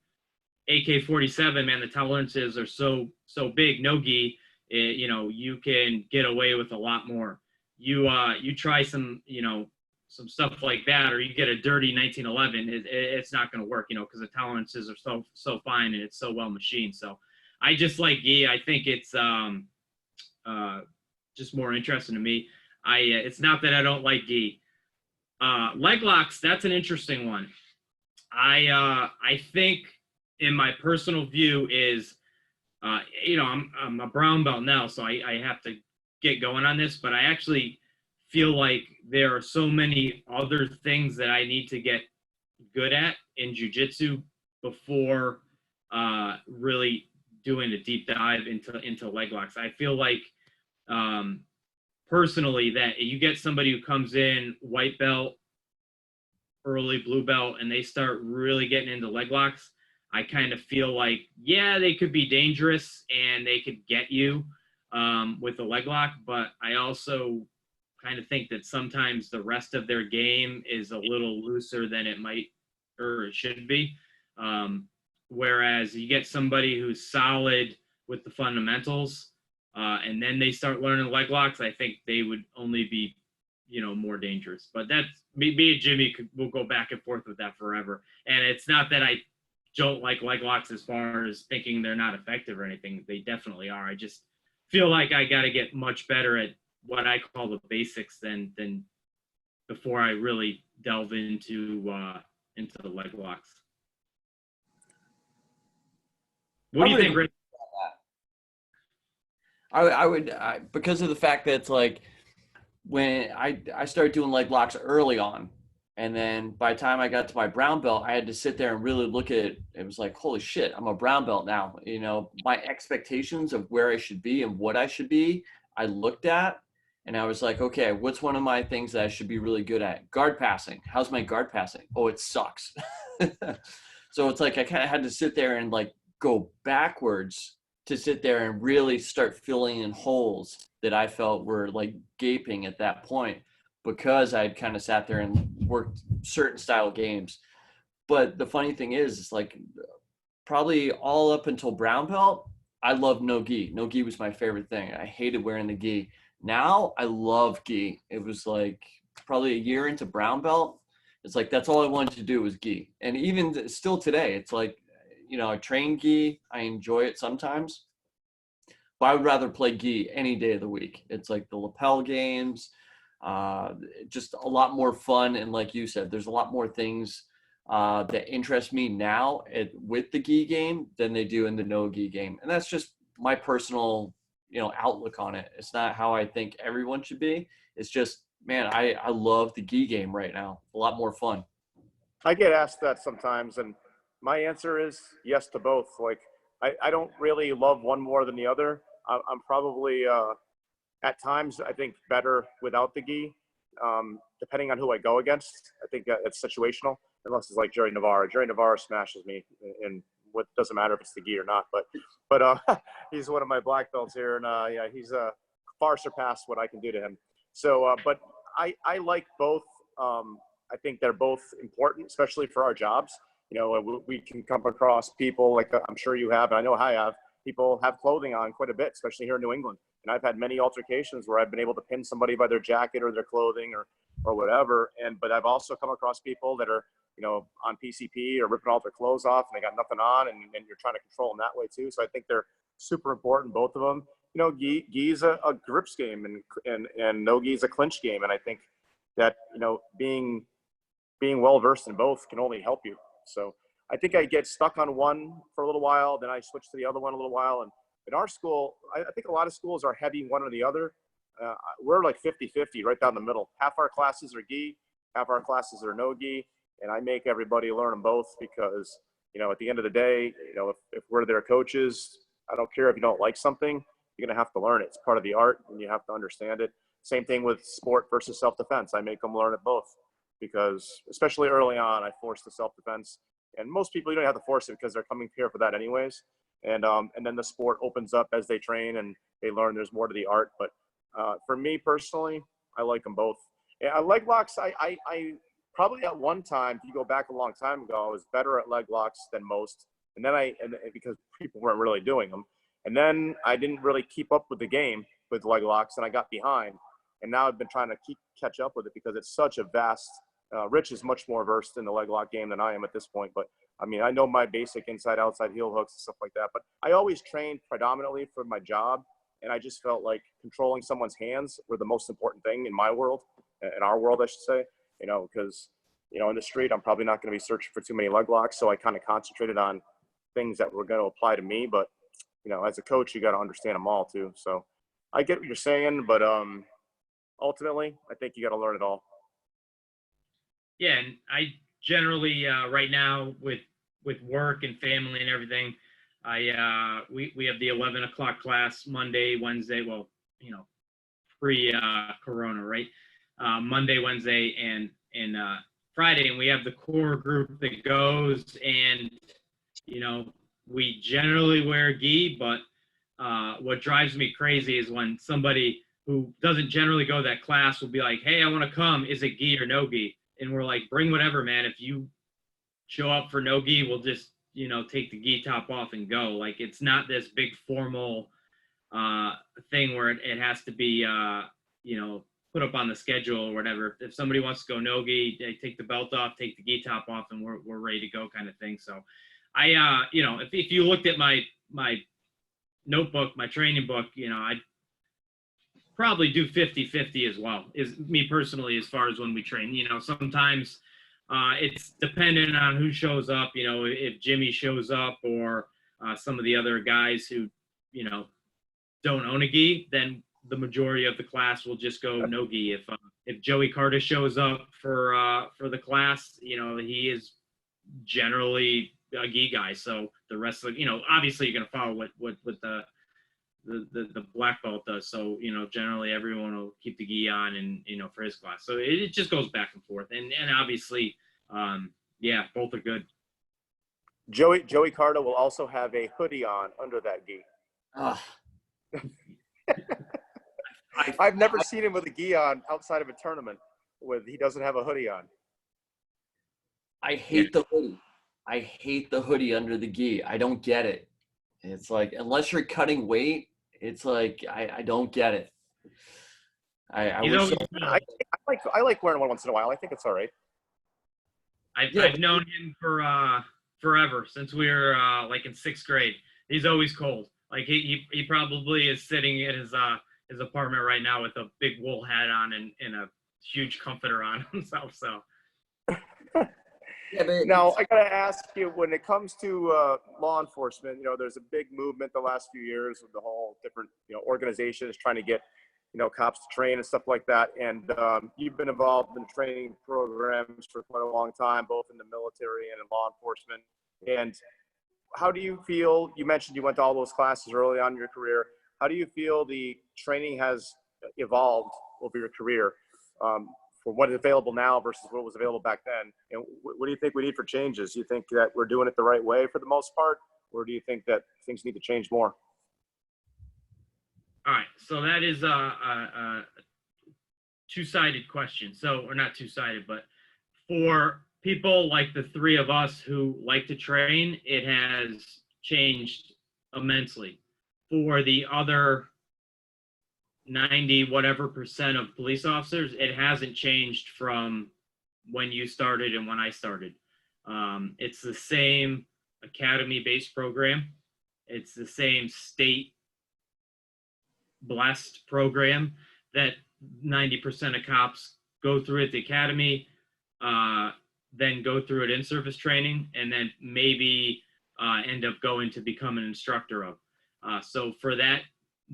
AK-47, man, the tolerances are so big. No gi, you know, you can get away with a lot more. You try some, you know, some stuff like that, or you get a dirty 1911, it's not going to work, you know, because the tolerances are so fine and it's so well machined. So I just like gi. I think it's just more interesting to me. It's not that I don't like gi. Leg locks, that's an interesting one. I think, in my personal view, is you know, I'm a brown belt now, so I have to get going on this, but I actually feel like there are so many other things that I need to get good at in jiu-jitsu before really doing a deep dive into leg locks. I feel like personally that you get somebody who comes in white belt, early blue belt, and they start really getting into leg locks, I kind of feel like, yeah, they could be dangerous and they could get you with a leg lock, but I also kind of think that sometimes the rest of their game is a little looser than it might or it should be. Whereas you get somebody who's solid with the fundamentals and then they start learning leg locks, I think they would only be, you know, more dangerous. But that's me and Jimmy will go back and forth with that forever. And it's not that I don't like leg locks as far as thinking they're not effective or anything. They definitely are. I just feel like I got to get much better at what I call the basics than before I really delve into the leg locks. What do you think, Rich? I would because of the fact that it's like when I started doing leg locks early on, and then by the time I got to my brown belt, I had to sit there and really look at it. It was like, holy shit, I'm a brown belt now. You know, my expectations of where I should be and what I should be, I looked at, and I was like, okay, what's one of my things that I should be really good at? Guard passing. How's my guard passing? Oh, it sucks. So it's like I kind of had to sit there and like go backwards to sit there and really start filling in holes that I felt were like gaping at that point because I'd kind of sat there and worked certain style games. But the funny thing is like probably all up until brown belt, I loved no gi. No gi was my favorite thing. I hated wearing the gi. Now I love gi. It was like probably a year into brown belt. It's like, that's all I wanted to do was gi. And even still today, it's like, you know, I train gi. I enjoy it sometimes, but I would rather play gi any day of the week. It's like the lapel games, just a lot more fun. And like you said, there's a lot more things that interest me now with the gi game than they do in the no gi game. And that's just my personal, you know, outlook on it. It's not how I think everyone should be. It's just, man, I love the gi game right now. A lot more fun. I get asked that sometimes, and my answer is yes to both. Like, I don't really love one more than the other. I'm probably, at times, I think better without the gi, depending on who I go against. I think it's situational, unless it's like Jerry Navarro. Jerry Navarro smashes me, and what doesn't matter if it's the gi or not. But he's one of my black belts here, and yeah, he's far surpassed what I can do to him. So, but I like both. I think they're both important, especially for our jobs. You know, we can come across people like I'm sure you have, and I know I have. People have clothing on quite a bit, especially here in New England. And I've had many altercations where I've been able to pin somebody by their jacket or their clothing or whatever. But I've also come across people that are, you know, on PCP or ripping all their clothes off and they got nothing on, and you're trying to control them that way too. So I think they're super important, both of them. You know, gi is a grips game, and no gi is a clinch game. And I think that, you know, being well versed in both can only help you. So I think I get stuck on one for a little while, then I switch to the other one a little while. And in our school, I think a lot of schools are heavy one or the other. We're like 50-50 right down the middle. Half our classes are gi, half our classes are no gi. And I make everybody learn them both because, you know, at the end of the day, you know, if we're their coaches, I don't care if you don't like something, you're going to have to learn it. It's part of the art and you have to understand it. Same thing with sport versus self-defense. I make them learn it both because especially early on, I force the self-defense. And most people, you don't have to force it because they're coming here for that anyways. And then the sport opens up as they train and they learn there's more to the art. But for me personally, I like them both. Yeah, leg locks, I probably at one time, if you go back a long time ago, I was better at leg locks than most. And then because people weren't really doing them. And then I didn't really keep up with the game with leg locks and I got behind. And now I've been trying to catch up with it because it's such a vast, Rich is much more versed in the leg lock game than I am at this point. But I mean, I know my basic inside, outside heel hooks and stuff like that, but I always trained predominantly for my job. And I just felt like controlling someone's hands were the most important thing in my world, in our world, I should say, you know, because, you know, in the street, I'm probably not going to be searching for too many leg locks. So I kind of concentrated on things that were going to apply to me. But, you know, as a coach, you got to understand them all too. So I get what you're saying, but ultimately, I think you got to learn it all. Yeah, and I generally right now with work and family and everything, we have the 11 o'clock class Monday, Wednesday. Well, you know, pre Corona, right? Monday, Wednesday, and Friday, and we have the core group that goes, and you know, we generally wear gi, but what drives me crazy is when somebody who doesn't generally go to that class will be like, "Hey, I want to come. Is it gi or no gi?" And we're like, "Bring whatever, man. If you show up for no gi, we'll just, you know, take the gi top off and go." Like, it's not this big formal thing where it has to be, you know, put up on the schedule or whatever. If somebody wants to go no gi, they take the belt off, take the gi top off, and we're ready to go, kind of thing. So I, you know, if you looked at my notebook, my training book, you know, I'd probably do 50-50 as well, is me personally, as far as when we train. You know, sometimes it's dependent on who shows up. You know, if Jimmy shows up or some of the other guys who, you know, don't own a gi, then the majority of the class will just go no gi. If Joey Carter shows up for the class, you know, he is generally a gi guy. So the rest of, you know, obviously you're going to follow what the black belt does. So, you know, generally everyone will keep the gi on, and, you know, for his class. So it just goes back and forth. And obviously, yeah, both are good. Joey Carter will also have a hoodie on under that gi. I I've never seen him with a gi on outside of a tournament he doesn't have a hoodie on. I hate the hoodie. I hate the hoodie under the gi. I don't get it. It's like, unless you're cutting weight, it's like, I don't get it. I like wearing one once in a while. I think it's all right. I've known him for forever, since we were like in 6th grade. He's always cold. Like he probably is sitting at his apartment right now with a big wool hat on and a huge comforter on himself. So. Yeah, but now I gotta ask you, when it comes to law enforcement, there's a big movement the last few years with the whole different organizations trying to get cops to train and stuff like that. And you've been involved in training programs for quite a long time, both in the military and in law enforcement. And how do you feel? You mentioned you went to all those classes early on in your career. How do you feel the training has evolved over your career? For what is available now versus what was available back then? And what do you think we need for changes? Do you think that we're doing it the right way for the most part, or do you think that things need to change more? All right, so that is a two-sided question. Or not two-sided, but for people like the three of us who like to train, it has changed immensely. For the other 90 whatever % of police officers, it hasn't changed from when you started and when I started. It's the same academy-based program. It's the same state blessed program that 90% of cops go through at the academy, then go through it in service training, and then maybe end up going to become an instructor of. So for that,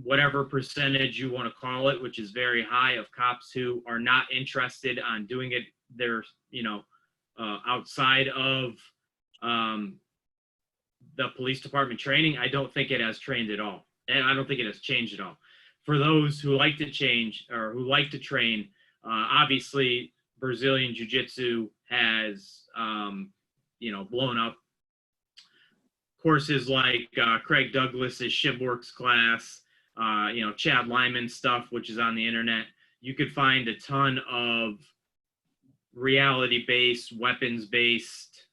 whatever percentage you want to call it, which is very high, of cops who are not interested on doing it, they're outside of the police department training, I don't think it has trained at all, and I don't think it has changed at all. For those who like to change or who like to train, obviously Brazilian Jiu-Jitsu has blown up. Courses like Craig Douglas's ShibWorks class, Chad Lyman's stuff, which is on the internet. You could find a ton of reality-based, weapons-based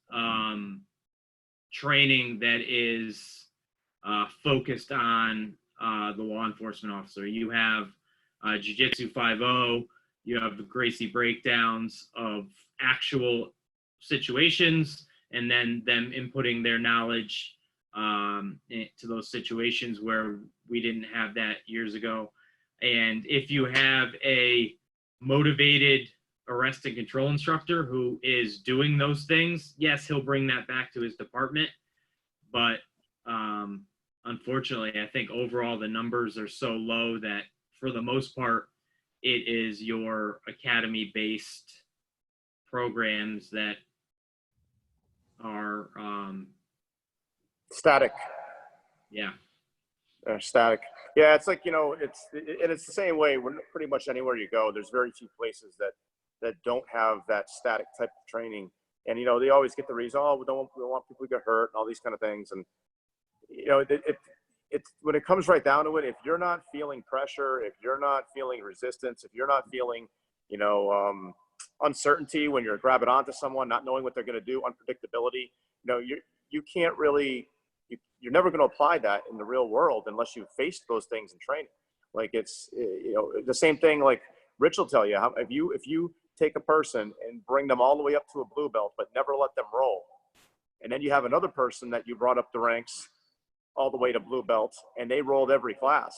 training that is focused on the law enforcement officer. You have Jiu-Jitsu 5.0, you have the Gracie breakdowns of actual situations, and then them inputting their knowledge to those situations where we didn't have that years ago. And if you have a motivated arrest and control instructor who is doing those things, yes, he'll bring that back to his department. But unfortunately, I think overall the numbers are so low that for the most part, it is your academy-based programs that are static. Yeah. Static. Yeah, it's like, it's the same way. We're pretty much anywhere you go, there's very few places that don't have that static type of training. And, they always get the reason, we don't want people to get hurt and all these kind of things. And, it's when it comes right down to it, if you're not feeling pressure, if you're not feeling resistance, if you're not feeling, uncertainty when you're grabbing onto someone, not knowing what they're going to do, unpredictability, you can't really, you're never going to apply that in the real world unless you've faced those things in training. Like it's, the same thing, like Rich will tell you, if you take a person and bring them all the way up to a blue belt, but never let them roll. And then you have another person that you brought up the ranks all the way to blue belt and they rolled every class.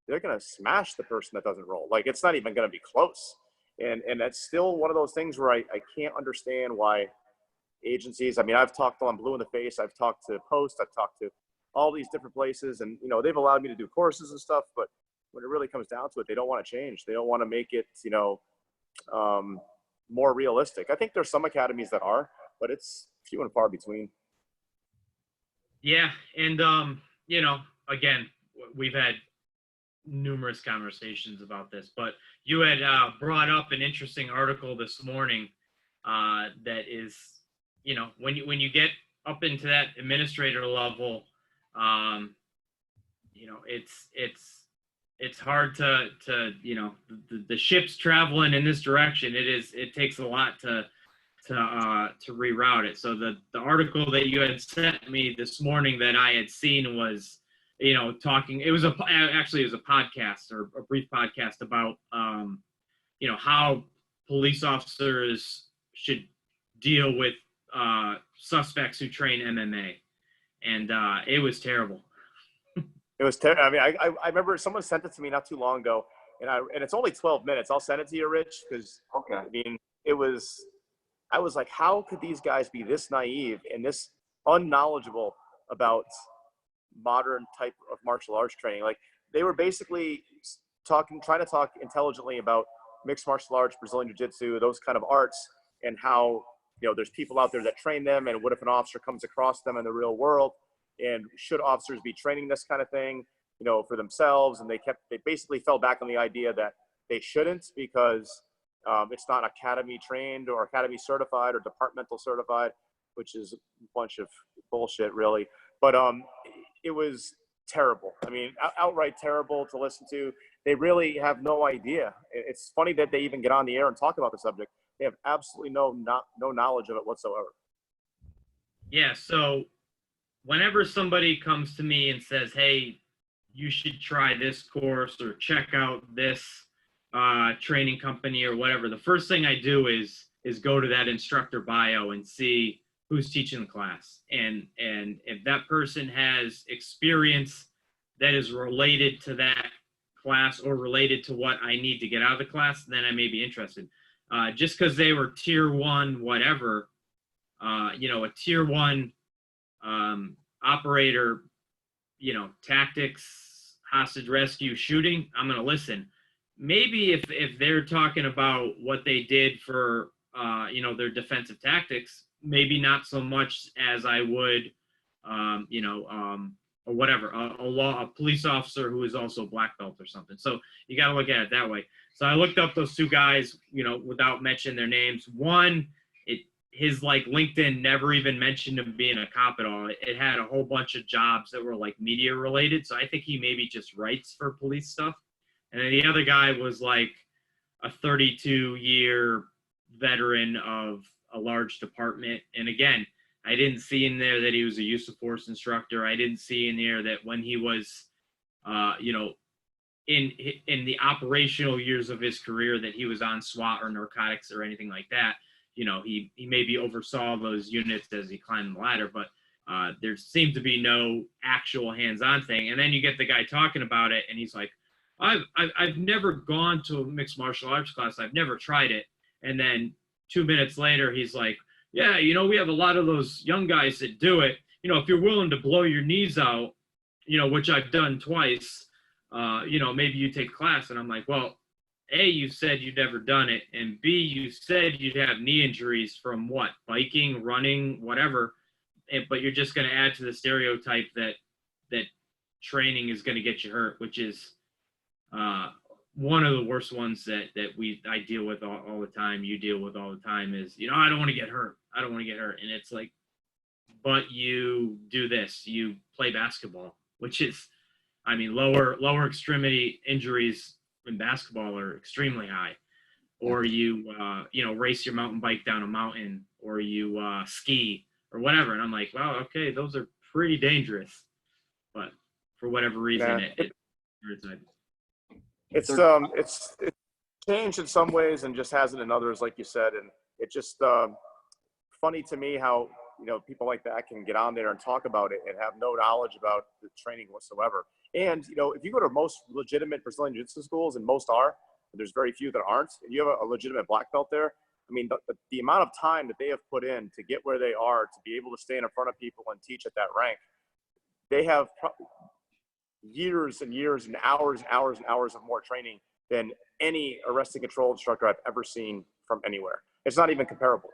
They're going to smash the person that doesn't roll. Like it's not even going to be close. And that's still one of those things where I can't understand why agencies, I've talked to Blue in the Face, I've talked to Post, I've talked to all these different places, and, they've allowed me to do courses and stuff, but when it really comes down to it, they don't want to change. They don't want to make it, more realistic. I think there's some academies that are, but it's few and far between. Yeah. And, again, we've had numerous conversations about this, but you had brought up an interesting article this morning that is, when you get up into that administrator level, it's hard to the ship's traveling in this direction. It takes a lot to reroute it. So the article that you had sent me this morning that I had seen was, talking, it was a podcast or a brief podcast about, how police officers should deal with suspects who train MMA. And it was terrible. It was terrible. I mean, I remember someone sent it to me not too long ago, and it's only 12 minutes. I'll send it to you, Rich, because Okay. I mean, I was like, how could these guys be this naive and this unknowledgeable about modern type of martial arts training? Like, they were basically trying to talk intelligently about mixed martial arts, Brazilian Jiu-Jitsu, those kind of arts, and how, there's people out there that train them, and what if an officer comes across them in the real world, and should officers be training this kind of thing, for themselves? And they basically fell back on the idea that they shouldn't, because it's not academy trained or academy certified or departmental certified, which is a bunch of bullshit, really. But it was terrible. I mean, outright terrible to listen to. They really have no idea. It's funny that they even get on the air and talk about the subject. They have absolutely no knowledge of it whatsoever. Yeah. So whenever somebody comes to me and says, hey, you should try this course or check out this training company or whatever, the first thing I do is go to that instructor bio and see who's teaching the class. And if that person has experience that is related to that class or related to what I need to get out of the class, then I may be interested. Just because they were tier 1, whatever, a tier 1 operator, tactics, hostage rescue, shooting, I'm going to listen. Maybe if they're talking about what they did for, their defensive tactics, maybe not so much as I would, or whatever, a police officer who is also black belt or something. So you got to look at it that way. So I looked up those two guys, without mentioning their names. One, his like LinkedIn never even mentioned him being a cop at all. It had a whole bunch of jobs that were like media related. So I think he maybe just writes for police stuff. And then the other guy was like a 32-year veteran of a large department. And again, I didn't see in there that he was a use of force instructor. I didn't see in there that when he was, in the operational years of his career that he was on SWAT or narcotics or anything like that. He maybe oversaw those units as he climbed the ladder, but there seemed to be no actual hands-on thing. And then you get the guy talking about it, and he's like, I've never gone to a mixed martial arts class. I've never tried it. And then 2 minutes later, he's like, yeah, we have a lot of those young guys that do it. If you're willing to blow your knees out, which I've done twice, maybe you take class. And I'm like, well, A, you said you'd never done it. And B, you said you'd have knee injuries from what? Biking, running, whatever. But you're just going to add to the stereotype that training is going to get you hurt, which is one of the worst ones that I deal with all the time. You deal with all the time is, I don't want to get hurt. I don't want to get hurt. And it's like, but you do this, you play basketball, which is, lower extremity injuries in basketball are extremely high. Or you, race your mountain bike down a mountain, or you ski or whatever. And I'm like, wow, okay, those are pretty dangerous. But for whatever reason, it's changed in some ways and just hasn't in others, like you said. And it's just funny to me how, people like that can get on there and talk about it and have no knowledge about the training whatsoever. And, if you go to most legitimate Brazilian Jiu-Jitsu schools, and most are, there's very few that aren't, and you have a legitimate black belt there, the amount of time that they have put in to get where they are, to be able to stand in front of people and teach at that rank, they have years and years and hours and hours and hours of more training than any arrest and control instructor I've ever seen from anywhere. It's not even comparable.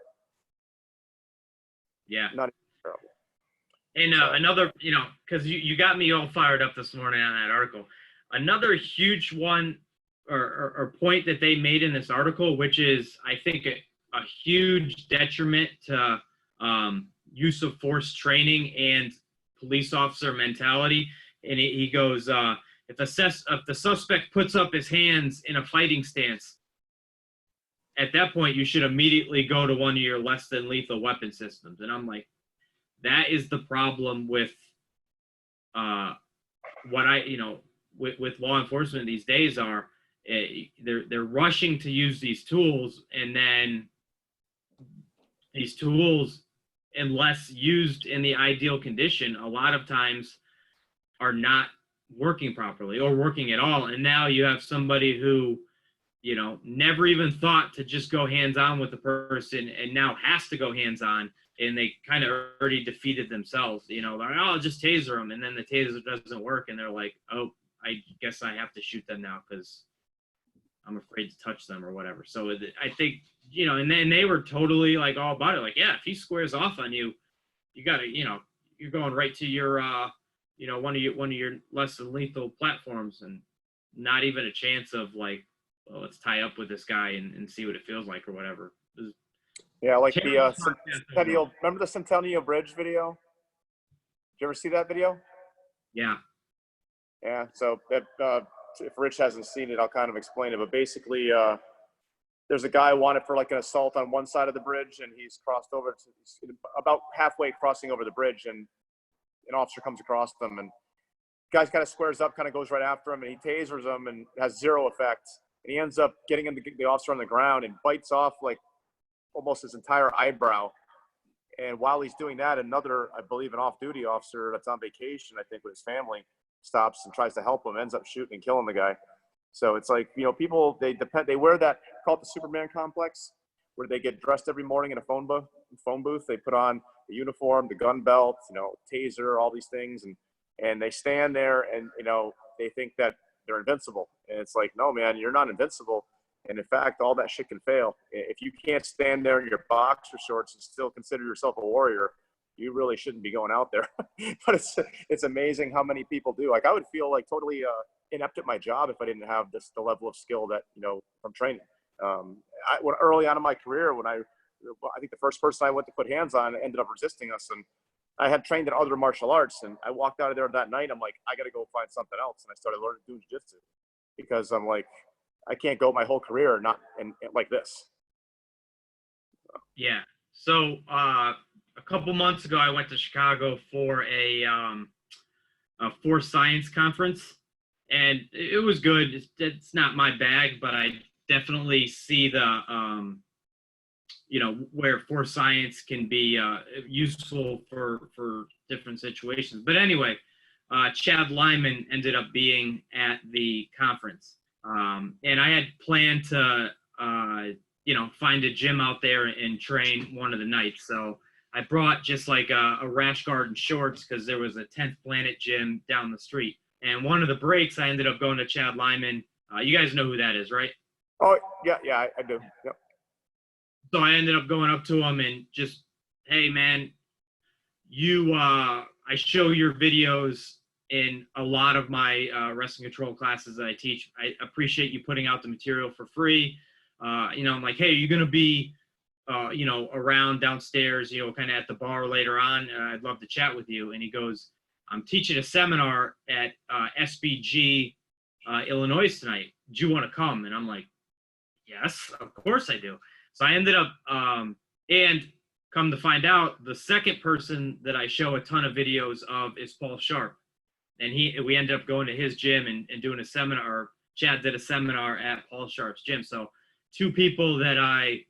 Yeah. Not even comparable. And another, because you got me all fired up this morning on that article. Another huge one or point that they made in this article, which is, I think, a huge detriment to use of force training and police officer mentality. And he goes, if the suspect puts up his hands in a fighting stance, at that point you should immediately go to one of your less than lethal weapon systems. And I'm like, that is the problem with what with law enforcement these days are they're rushing to use these tools, and then these tools, unless used in the ideal condition, a lot of times are not working properly or working at all. And now you have somebody who, never even thought to just go hands-on with the person and now has to go hands-on, and they kind of already defeated themselves. Like, oh, I'll just taser them, and then the taser doesn't work, and they're like, oh, I guess I have to shoot them now because I'm afraid to touch them or whatever. So I think, and then they were totally like all about it. Like, yeah, if he squares off on you, you got to, you're going right to your, one of your less than lethal platforms, and not even a chance of like, well, let's tie up with this guy and see what it feels like or whatever. Yeah, like the Centennial. Remember the Centennial Bridge video? Did you ever see that video? Yeah. Yeah. So that, if Rich hasn't seen it, I'll kind of explain it. But basically, there's a guy wanted for like an assault on one side of the bridge, and he's crossed over to about halfway crossing over the bridge, and an officer comes across them, and the guy kind of squares up, kind of goes right after him, and he tasers him and has zero effect. And he ends up getting him the officer on the ground and bites off like almost his entire eyebrow. And while he's doing that, another, I believe, an off-duty officer that's on vacation, I think, with his family, stops and tries to help him, ends up shooting and killing the guy. So it's like, people, they wear that, called the Superman complex, where they get dressed every morning in a phone booth. They put on the uniform, the gun belt, taser, all these things. And they stand there and, they think that they're invincible. And it's like, no, man, you're not invincible. And in fact, all that shit can fail. If you can't stand there in your boxer shorts and still consider yourself a warrior, you really shouldn't be going out there. But it's amazing how many people do. Like, I would feel like totally inept at my job if I didn't have the level of skill that, from training. Early on in my career, I think the first person I went to put hands on ended up resisting us. And I had trained in other martial arts, and I walked out of there that night. I'm like, I got to go find something else. And I started learning to do jiu-jitsu because I'm like, I can't go my whole career not like this. Yeah. So a couple months ago, I went to Chicago for a Force Science conference, and it was good. It's not my bag, but I definitely see the where Force Science can be useful for different situations. But anyway, Chad Lyman ended up being at the conference. And I had planned to, find a gym out there and train one of the nights. So I brought just like a rash guard and shorts because there was a 10th Planet gym down the street. And one of the breaks, I ended up going to Chad Lyman. You guys know who that is, right? Oh, yeah, I do. Yep. So I ended up going up to him and just, hey, man, I show your videos in a lot of my wrestling control classes that I teach. I appreciate you putting out the material for free. I'm like, hey, are you going to be, around downstairs, kind of at the bar later on? I'd love to chat with you. And he goes, I'm teaching a seminar at SBG, Illinois tonight. Do you want to come? And I'm like, yes, of course I do. So I ended up, and come to find out, the second person that I show a ton of videos of is Paul Sharp. And we ended up going to his gym and doing a seminar, or Chad did a seminar at Paul Sharp's gym. So two people that I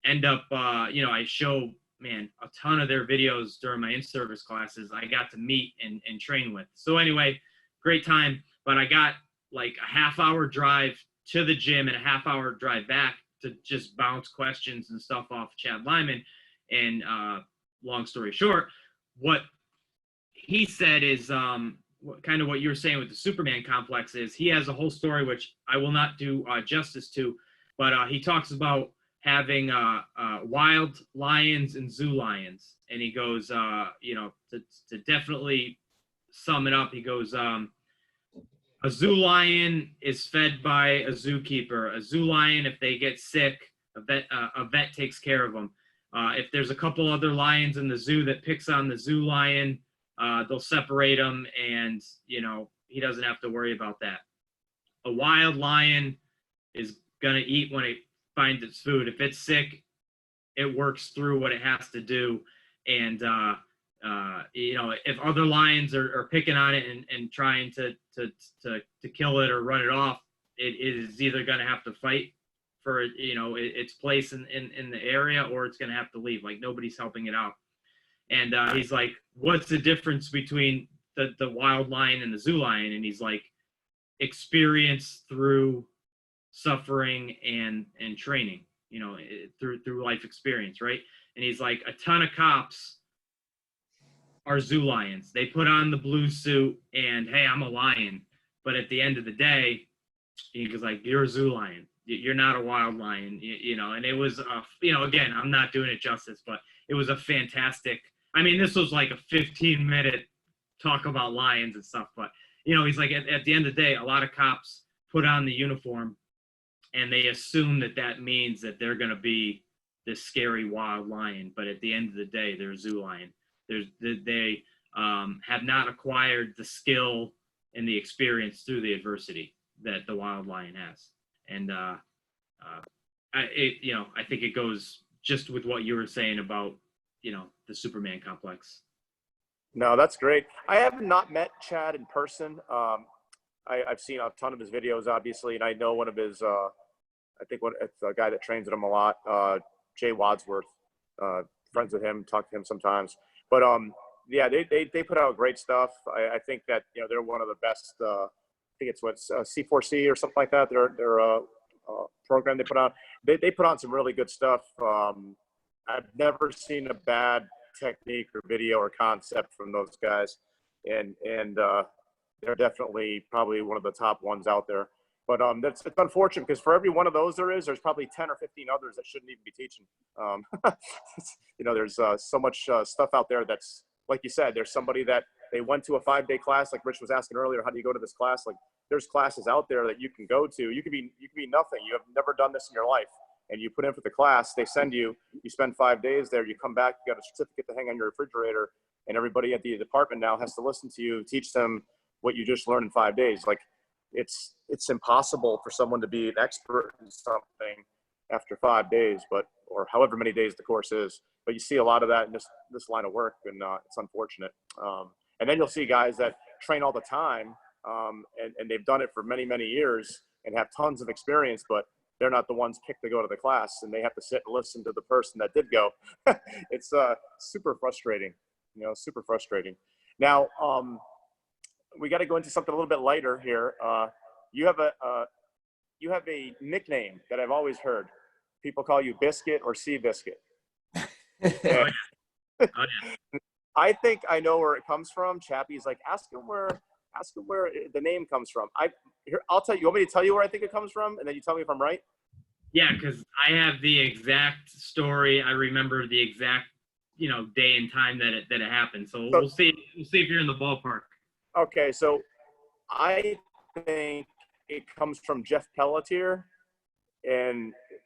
end up, I show, man, a ton of their videos during my in-service classes I got to meet and train with. So anyway, great time. But I got like a half-hour drive to the gym and a half-hour drive back to just bounce questions and stuff off Chad Lyman. And long story short, what he said is kind of what you were saying with the Superman complex is he has a whole story, which I will not do justice to, but he talks about having wild lions and zoo lions. And he goes, to definitely sum it up, he goes, a zoo lion is fed by a zookeeper. A zoo lion, if they get sick, a vet takes care of them. If there's a couple other lions in the zoo that picks on the zoo lion, they'll separate them and, he doesn't have to worry about that. A wild lion is going to eat when it finds its food. If it's sick, it works through what it has to do. And, you know, if other lions are picking on it and trying to kill it or run it off, it is either going to have to fight for, you know, its place in the area, or it's going to have to leave. Like, nobody's helping it out. And he's like, what's the difference between the wild lion and the zoo lion? And he's like, experience through suffering and training, you know, through life experience, right? And he's like, a ton of cops are zoo lions. They put on the blue suit and, hey, I'm a lion. But at the end of the day, he was like, you're a zoo lion. You're not a wild lion, you know. And it was, you know, again, I'm not doing it justice, but it was a fantastic, I mean, this was like a 15-minute talk about lions and stuff. But, you know, he's like, at the end of the day, a lot of cops put on the uniform and they assume that means that they're going to be this scary wild lion. But at the end of the day, they're a zoo lion. They have not acquired the skill and the experience through the adversity that the wild lion has. And, you know, I think it goes just with what you were saying about, you know, the Superman complex. No, that's great. I have not met Chad in person. I've seen a ton of his videos, obviously, and I know one of his, I think it's a guy that trains with him a lot, Jay Wadsworth, friends with him, talk to him sometimes. But yeah, they put out great stuff. I think that, you know, they're one of the best, I think it's C4C or something like that. Their program they put on. They put on some really good stuff. I've never seen a bad technique or video or concept from those guys, and they're definitely probably one of the top ones out there. But it's unfortunate because for every one of those there's probably 10 or 15 others that shouldn't even be teaching. You know, there's so much stuff out there that's, like you said, there's somebody that they went to a 5-day class, like Rich was asking earlier, how do you go to this class? Like, there's classes out there that you can go to. You could be nothing. You have never done this in your life, and you put in for the class. They send you. You spend 5 days there. You come back. You got a certificate to hang on your refrigerator, and everybody at the department now has to listen to you, teach them what you just learned in 5 days. Like, it's impossible for someone to be an expert in something after 5 days, or however many days the course is. But you see a lot of that in this line of work, and it's unfortunate. And then you'll see guys that train all the time, and they've done it for many, many years and have tons of experience, but they're not the ones picked to go to the class, and they have to sit and listen to the person that did go. It's super frustrating, you know, super frustrating. Now, we got to go into something a little bit lighter here. You have a nickname that I've always heard. People call you Biscuit or Sea Biscuit. Oh, yeah. I think I know where it comes from. Chappie's like, ask him where the name comes from. I'll tell you. You want me to tell you where I think it comes from, and then you tell me if I'm right? Yeah, because I have the exact story. I remember the exact, you know, day and time that it happened. So we'll see. We'll see if you're in the ballpark. Okay, so I think it comes from Jeff Pelletier,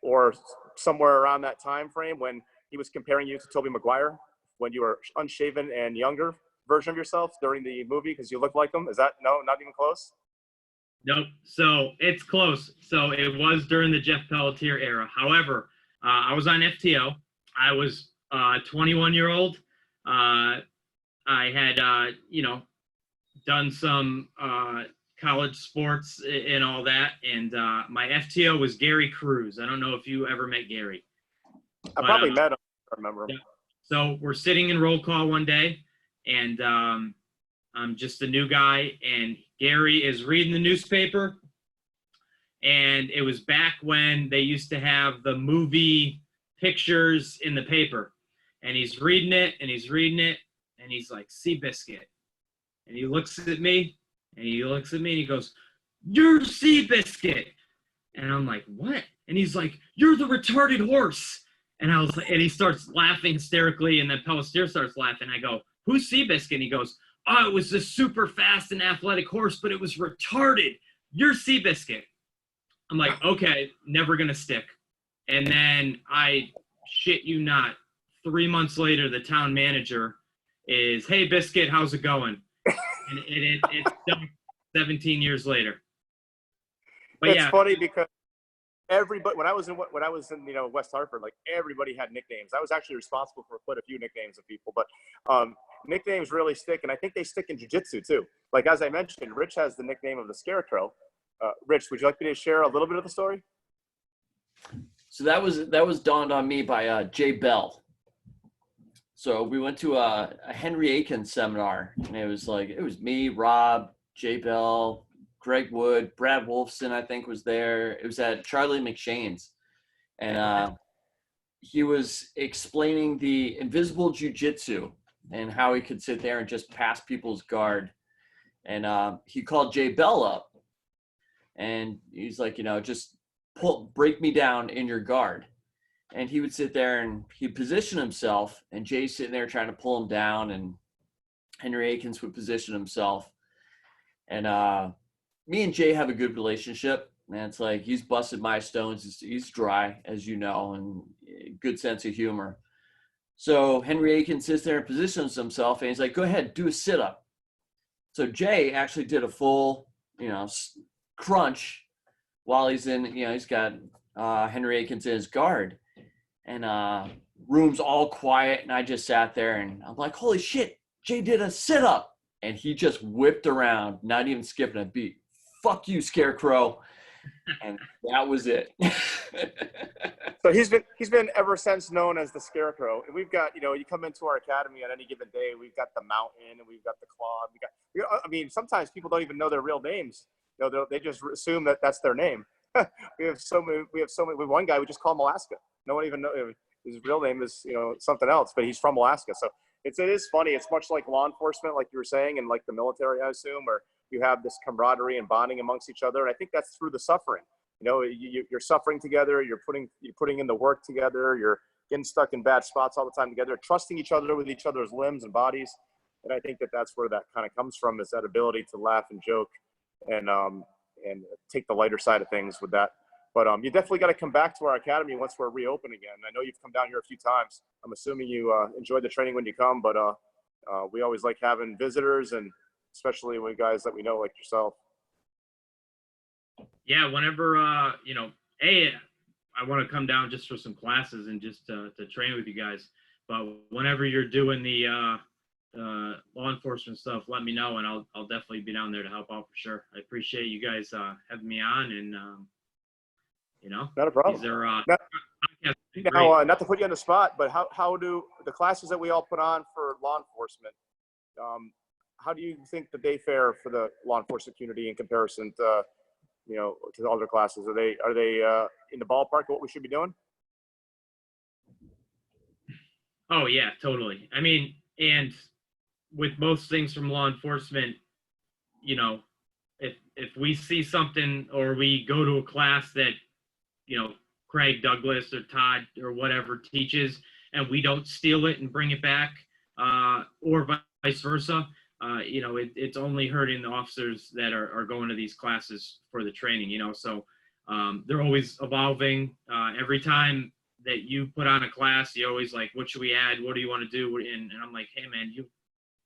or somewhere around that time frame when he was comparing you to Tobey Maguire when you were unshaven and younger version of yourself during the movie because you look like him. Is that no, not even close? Nope. So it's close. So it was during the Jeff Pelletier era. However, I was on FTO. I was a 21-year-old. I had, you know, done some college sports and all that. And my FTO was Gary Cruz. I don't know if you ever met Gary. I probably met him. I remember him. Yeah. So we're sitting in roll call one day, and I'm just a new guy, and Gary is reading the newspaper. And it was back when they used to have the movie pictures in the paper. And he's reading it, and he's like, Seabiscuit. And he looks at me, and he goes, "You're Seabiscuit." And I'm like, "What?" And he's like, "You're the retarded horse." And I was like, and he starts laughing hysterically, and then Pelletier starts laughing. I go, "Who's Seabiscuit?" And he goes, "Oh, it was this super fast and athletic horse, but it was retarded. You're Seabiscuit." I'm like, okay, never gonna stick. And then I shit you not, 3 months later, the town manager is, "Hey, Biscuit, how's it going?" And it 17 years later. But It's yeah, funny because everybody, when I was in West Hartford, like everybody had nicknames. I was actually responsible for quite a few nicknames of people, but nicknames really stick, and I think they stick in jiu-jitsu too. Like as I mentioned, Rich has the nickname of the Scarecrow. Rich, would you like me to share a little bit of the story? So that was dawned on me by Jay Bell. So we went to a Henry Aiken seminar, and it was me, Rob, Jay Bell, Greg Wood, Brad Wolfson, I think was there. It was at Charlie McShane's, and he was explaining the invisible jiu-jitsu and how he could sit there and just pass people's guard. And he called Jay Bell up, and he's like, just break me down in your guard. And he would sit there and he'd position himself, and Jay's sitting there trying to pull him down, and Henry Akins would position himself. And me and Jay have a good relationship, and it's like he's busted my stones. He's dry, as you know, and good sense of humor. So Henry Akins sits there and positions himself, and he's like, go ahead, do a sit-up. So Jay actually did a full, crunch while he's in, he's got Henry Akins in his guard. And room's all quiet, and I just sat there, and I'm like, holy shit, Jay did a sit-up. And he just whipped around, not even skipping a beat. Fuck you, Scarecrow. And that was it. So he's been ever since known as the Scarecrow. And we've got, you come into our academy on any given day, we've got the Mountain, and we've got the Claw. I mean, sometimes people don't even know their real names. They just assume that that's their name. We have so many. We have one guy we just call him Alaska. No one even knows his real name is something else, but he's from Alaska. So it is funny. It's much like law enforcement, like you were saying, and like the military, I assume, where you have this camaraderie and bonding amongst each other. And I think that's through the suffering. You're suffering together. You're putting in the work together. You're getting stuck in bad spots all the time together, trusting each other with each other's limbs and bodies. And I think that's where that kind of comes from, is that ability to laugh and joke and take the lighter side of things with that. But you definitely got to come back to our academy once we're reopened again. I know you've come down here a few times. I'm assuming you enjoyed the training when you come, but we always like having visitors, and especially with guys that we know like yourself. Yeah, whenever, I want to come down just for some classes and just to train with you guys. But whenever you're doing the law enforcement stuff, let me know, and I'll definitely be down there to help out for sure. I appreciate you guys having me on, and not a problem. These are not to put you on the spot, but how do the classes that we all put on for law enforcement? How do you think that they fare for the law enforcement community in comparison to to the other classes? Are they in the ballpark of what we should be doing? Oh yeah, totally. I mean, and with most things from law enforcement, if we see something or we go to a class that Craig Douglas or Todd or whatever teaches, and we don't steal it and bring it back, or vice versa, it's only hurting the officers that are going to these classes for the training, so they're always evolving. Every time that you put on a class, you always like, what should we add? What do you want to do? And I'm like, hey man,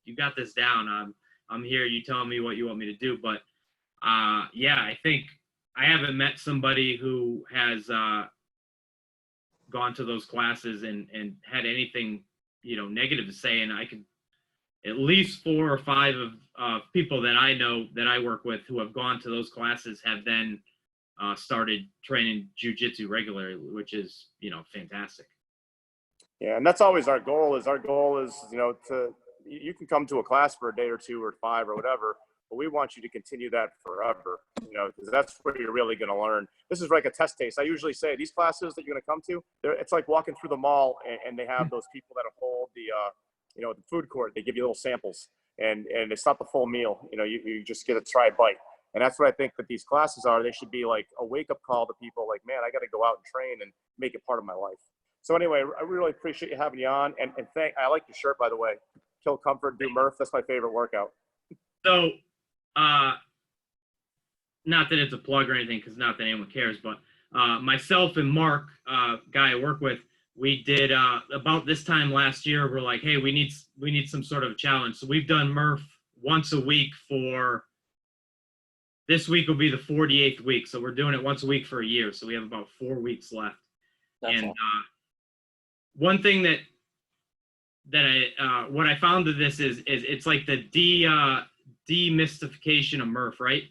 you got this down. I'm here. You tell me what you want me to do. But I think I haven't met somebody who has gone to those classes and had anything, negative to say. And I could, at least 4 or 5 of people that I know that I work with who have gone to those classes have then started training jiu-jitsu regularly, which is, fantastic. Yeah, and that's always our goal is, you can come to a class for a day or 2 or 5 or whatever, but we want you to continue that forever, because that's where you're really going to learn. This is like a test case. I usually say these classes that you're going to come to, it's like walking through the mall, and they have those people that hold the food court. They give you little samples, and it's not the full meal. You just get a try bite. And that's what I think that these classes are. They should be like a wake-up call to people like, man, I got to go out and train and make it part of my life. So anyway, I really appreciate you having you on. And I like your shirt, by the way. Kill Comfort, do Murph. That's my favorite workout. So, not that it's a plug or anything, because not that anyone cares, but myself and Mark, guy I work with, we did about this time last year, we're like, hey, we need some sort of challenge. So we've done Murph once a week for this week will be the 48th week. So we're doing it once a week for a year. So we have about 4 weeks left. That's And all. one thing that what I found of this is it's like the demystification of Murph, right?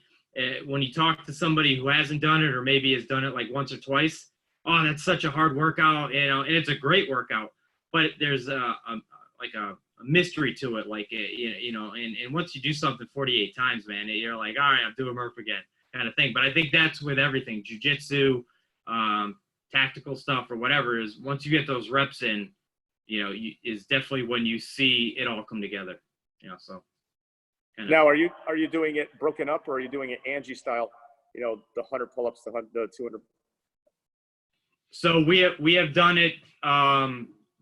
When you talk to somebody who hasn't done it or maybe has done it like once or twice, oh, that's such a hard workout, and it's a great workout, but there's a mystery to it, like and once you do something 48 times, man, you're like, all right, I'm doing Murph again, kind of thing. But I think that's with everything, jiu-jitsu, tactical stuff or whatever, is once you get those reps in, is definitely when you see it all come together. So. Now, are you doing it broken up, or are you doing it Angie style? The 100 pull-ups, the 200. So we have done it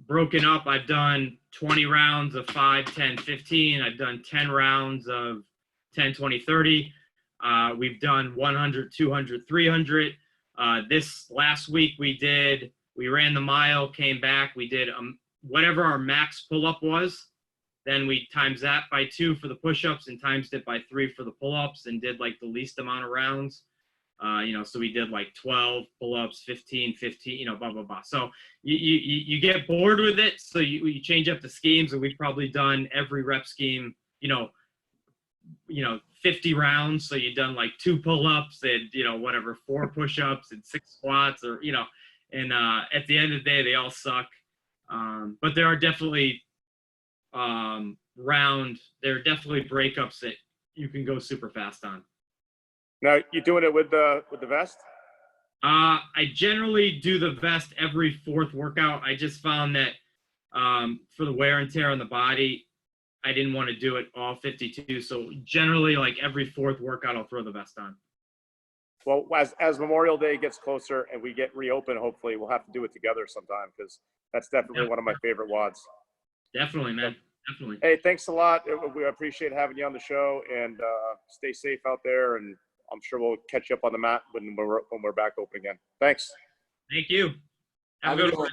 broken up. I've done 20 rounds of 5, 10, 15. I've done 10 rounds of 10, 20, 30. We've done 100, 200, 300. This last week we ran the mile, came back. We did whatever our max pull-up was. Then we times that by 2 for the push-ups and times it by 3 for the pull-ups and did like the least amount of rounds. So we did like 12 pull-ups, 15, blah, blah, blah. So you get bored with it. So you change up the schemes, and we've probably done every rep scheme, 50 rounds. So you've done like 2 pull-ups and, 4 push-ups and 6 squats and at the end of the day, they all suck. But there are definitely, there are definitely breakups that you can go super fast on. Now, you doing it with the vest? I generally do the vest every 4th workout. I just found that for the wear and tear on the body, I didn't want to do it all 52. So generally, like every 4th workout, I'll throw the vest on. Well, as Memorial Day gets closer and we get reopened, hopefully we'll have to do it together sometime, because that's definitely one of my favorite WODs. Definitely, man. Definitely. Hey, thanks a lot. We appreciate having you on the show, and stay safe out there. And I'm sure we'll catch you up on the mat when we're back open again. Thanks. Thank you. Have a good one.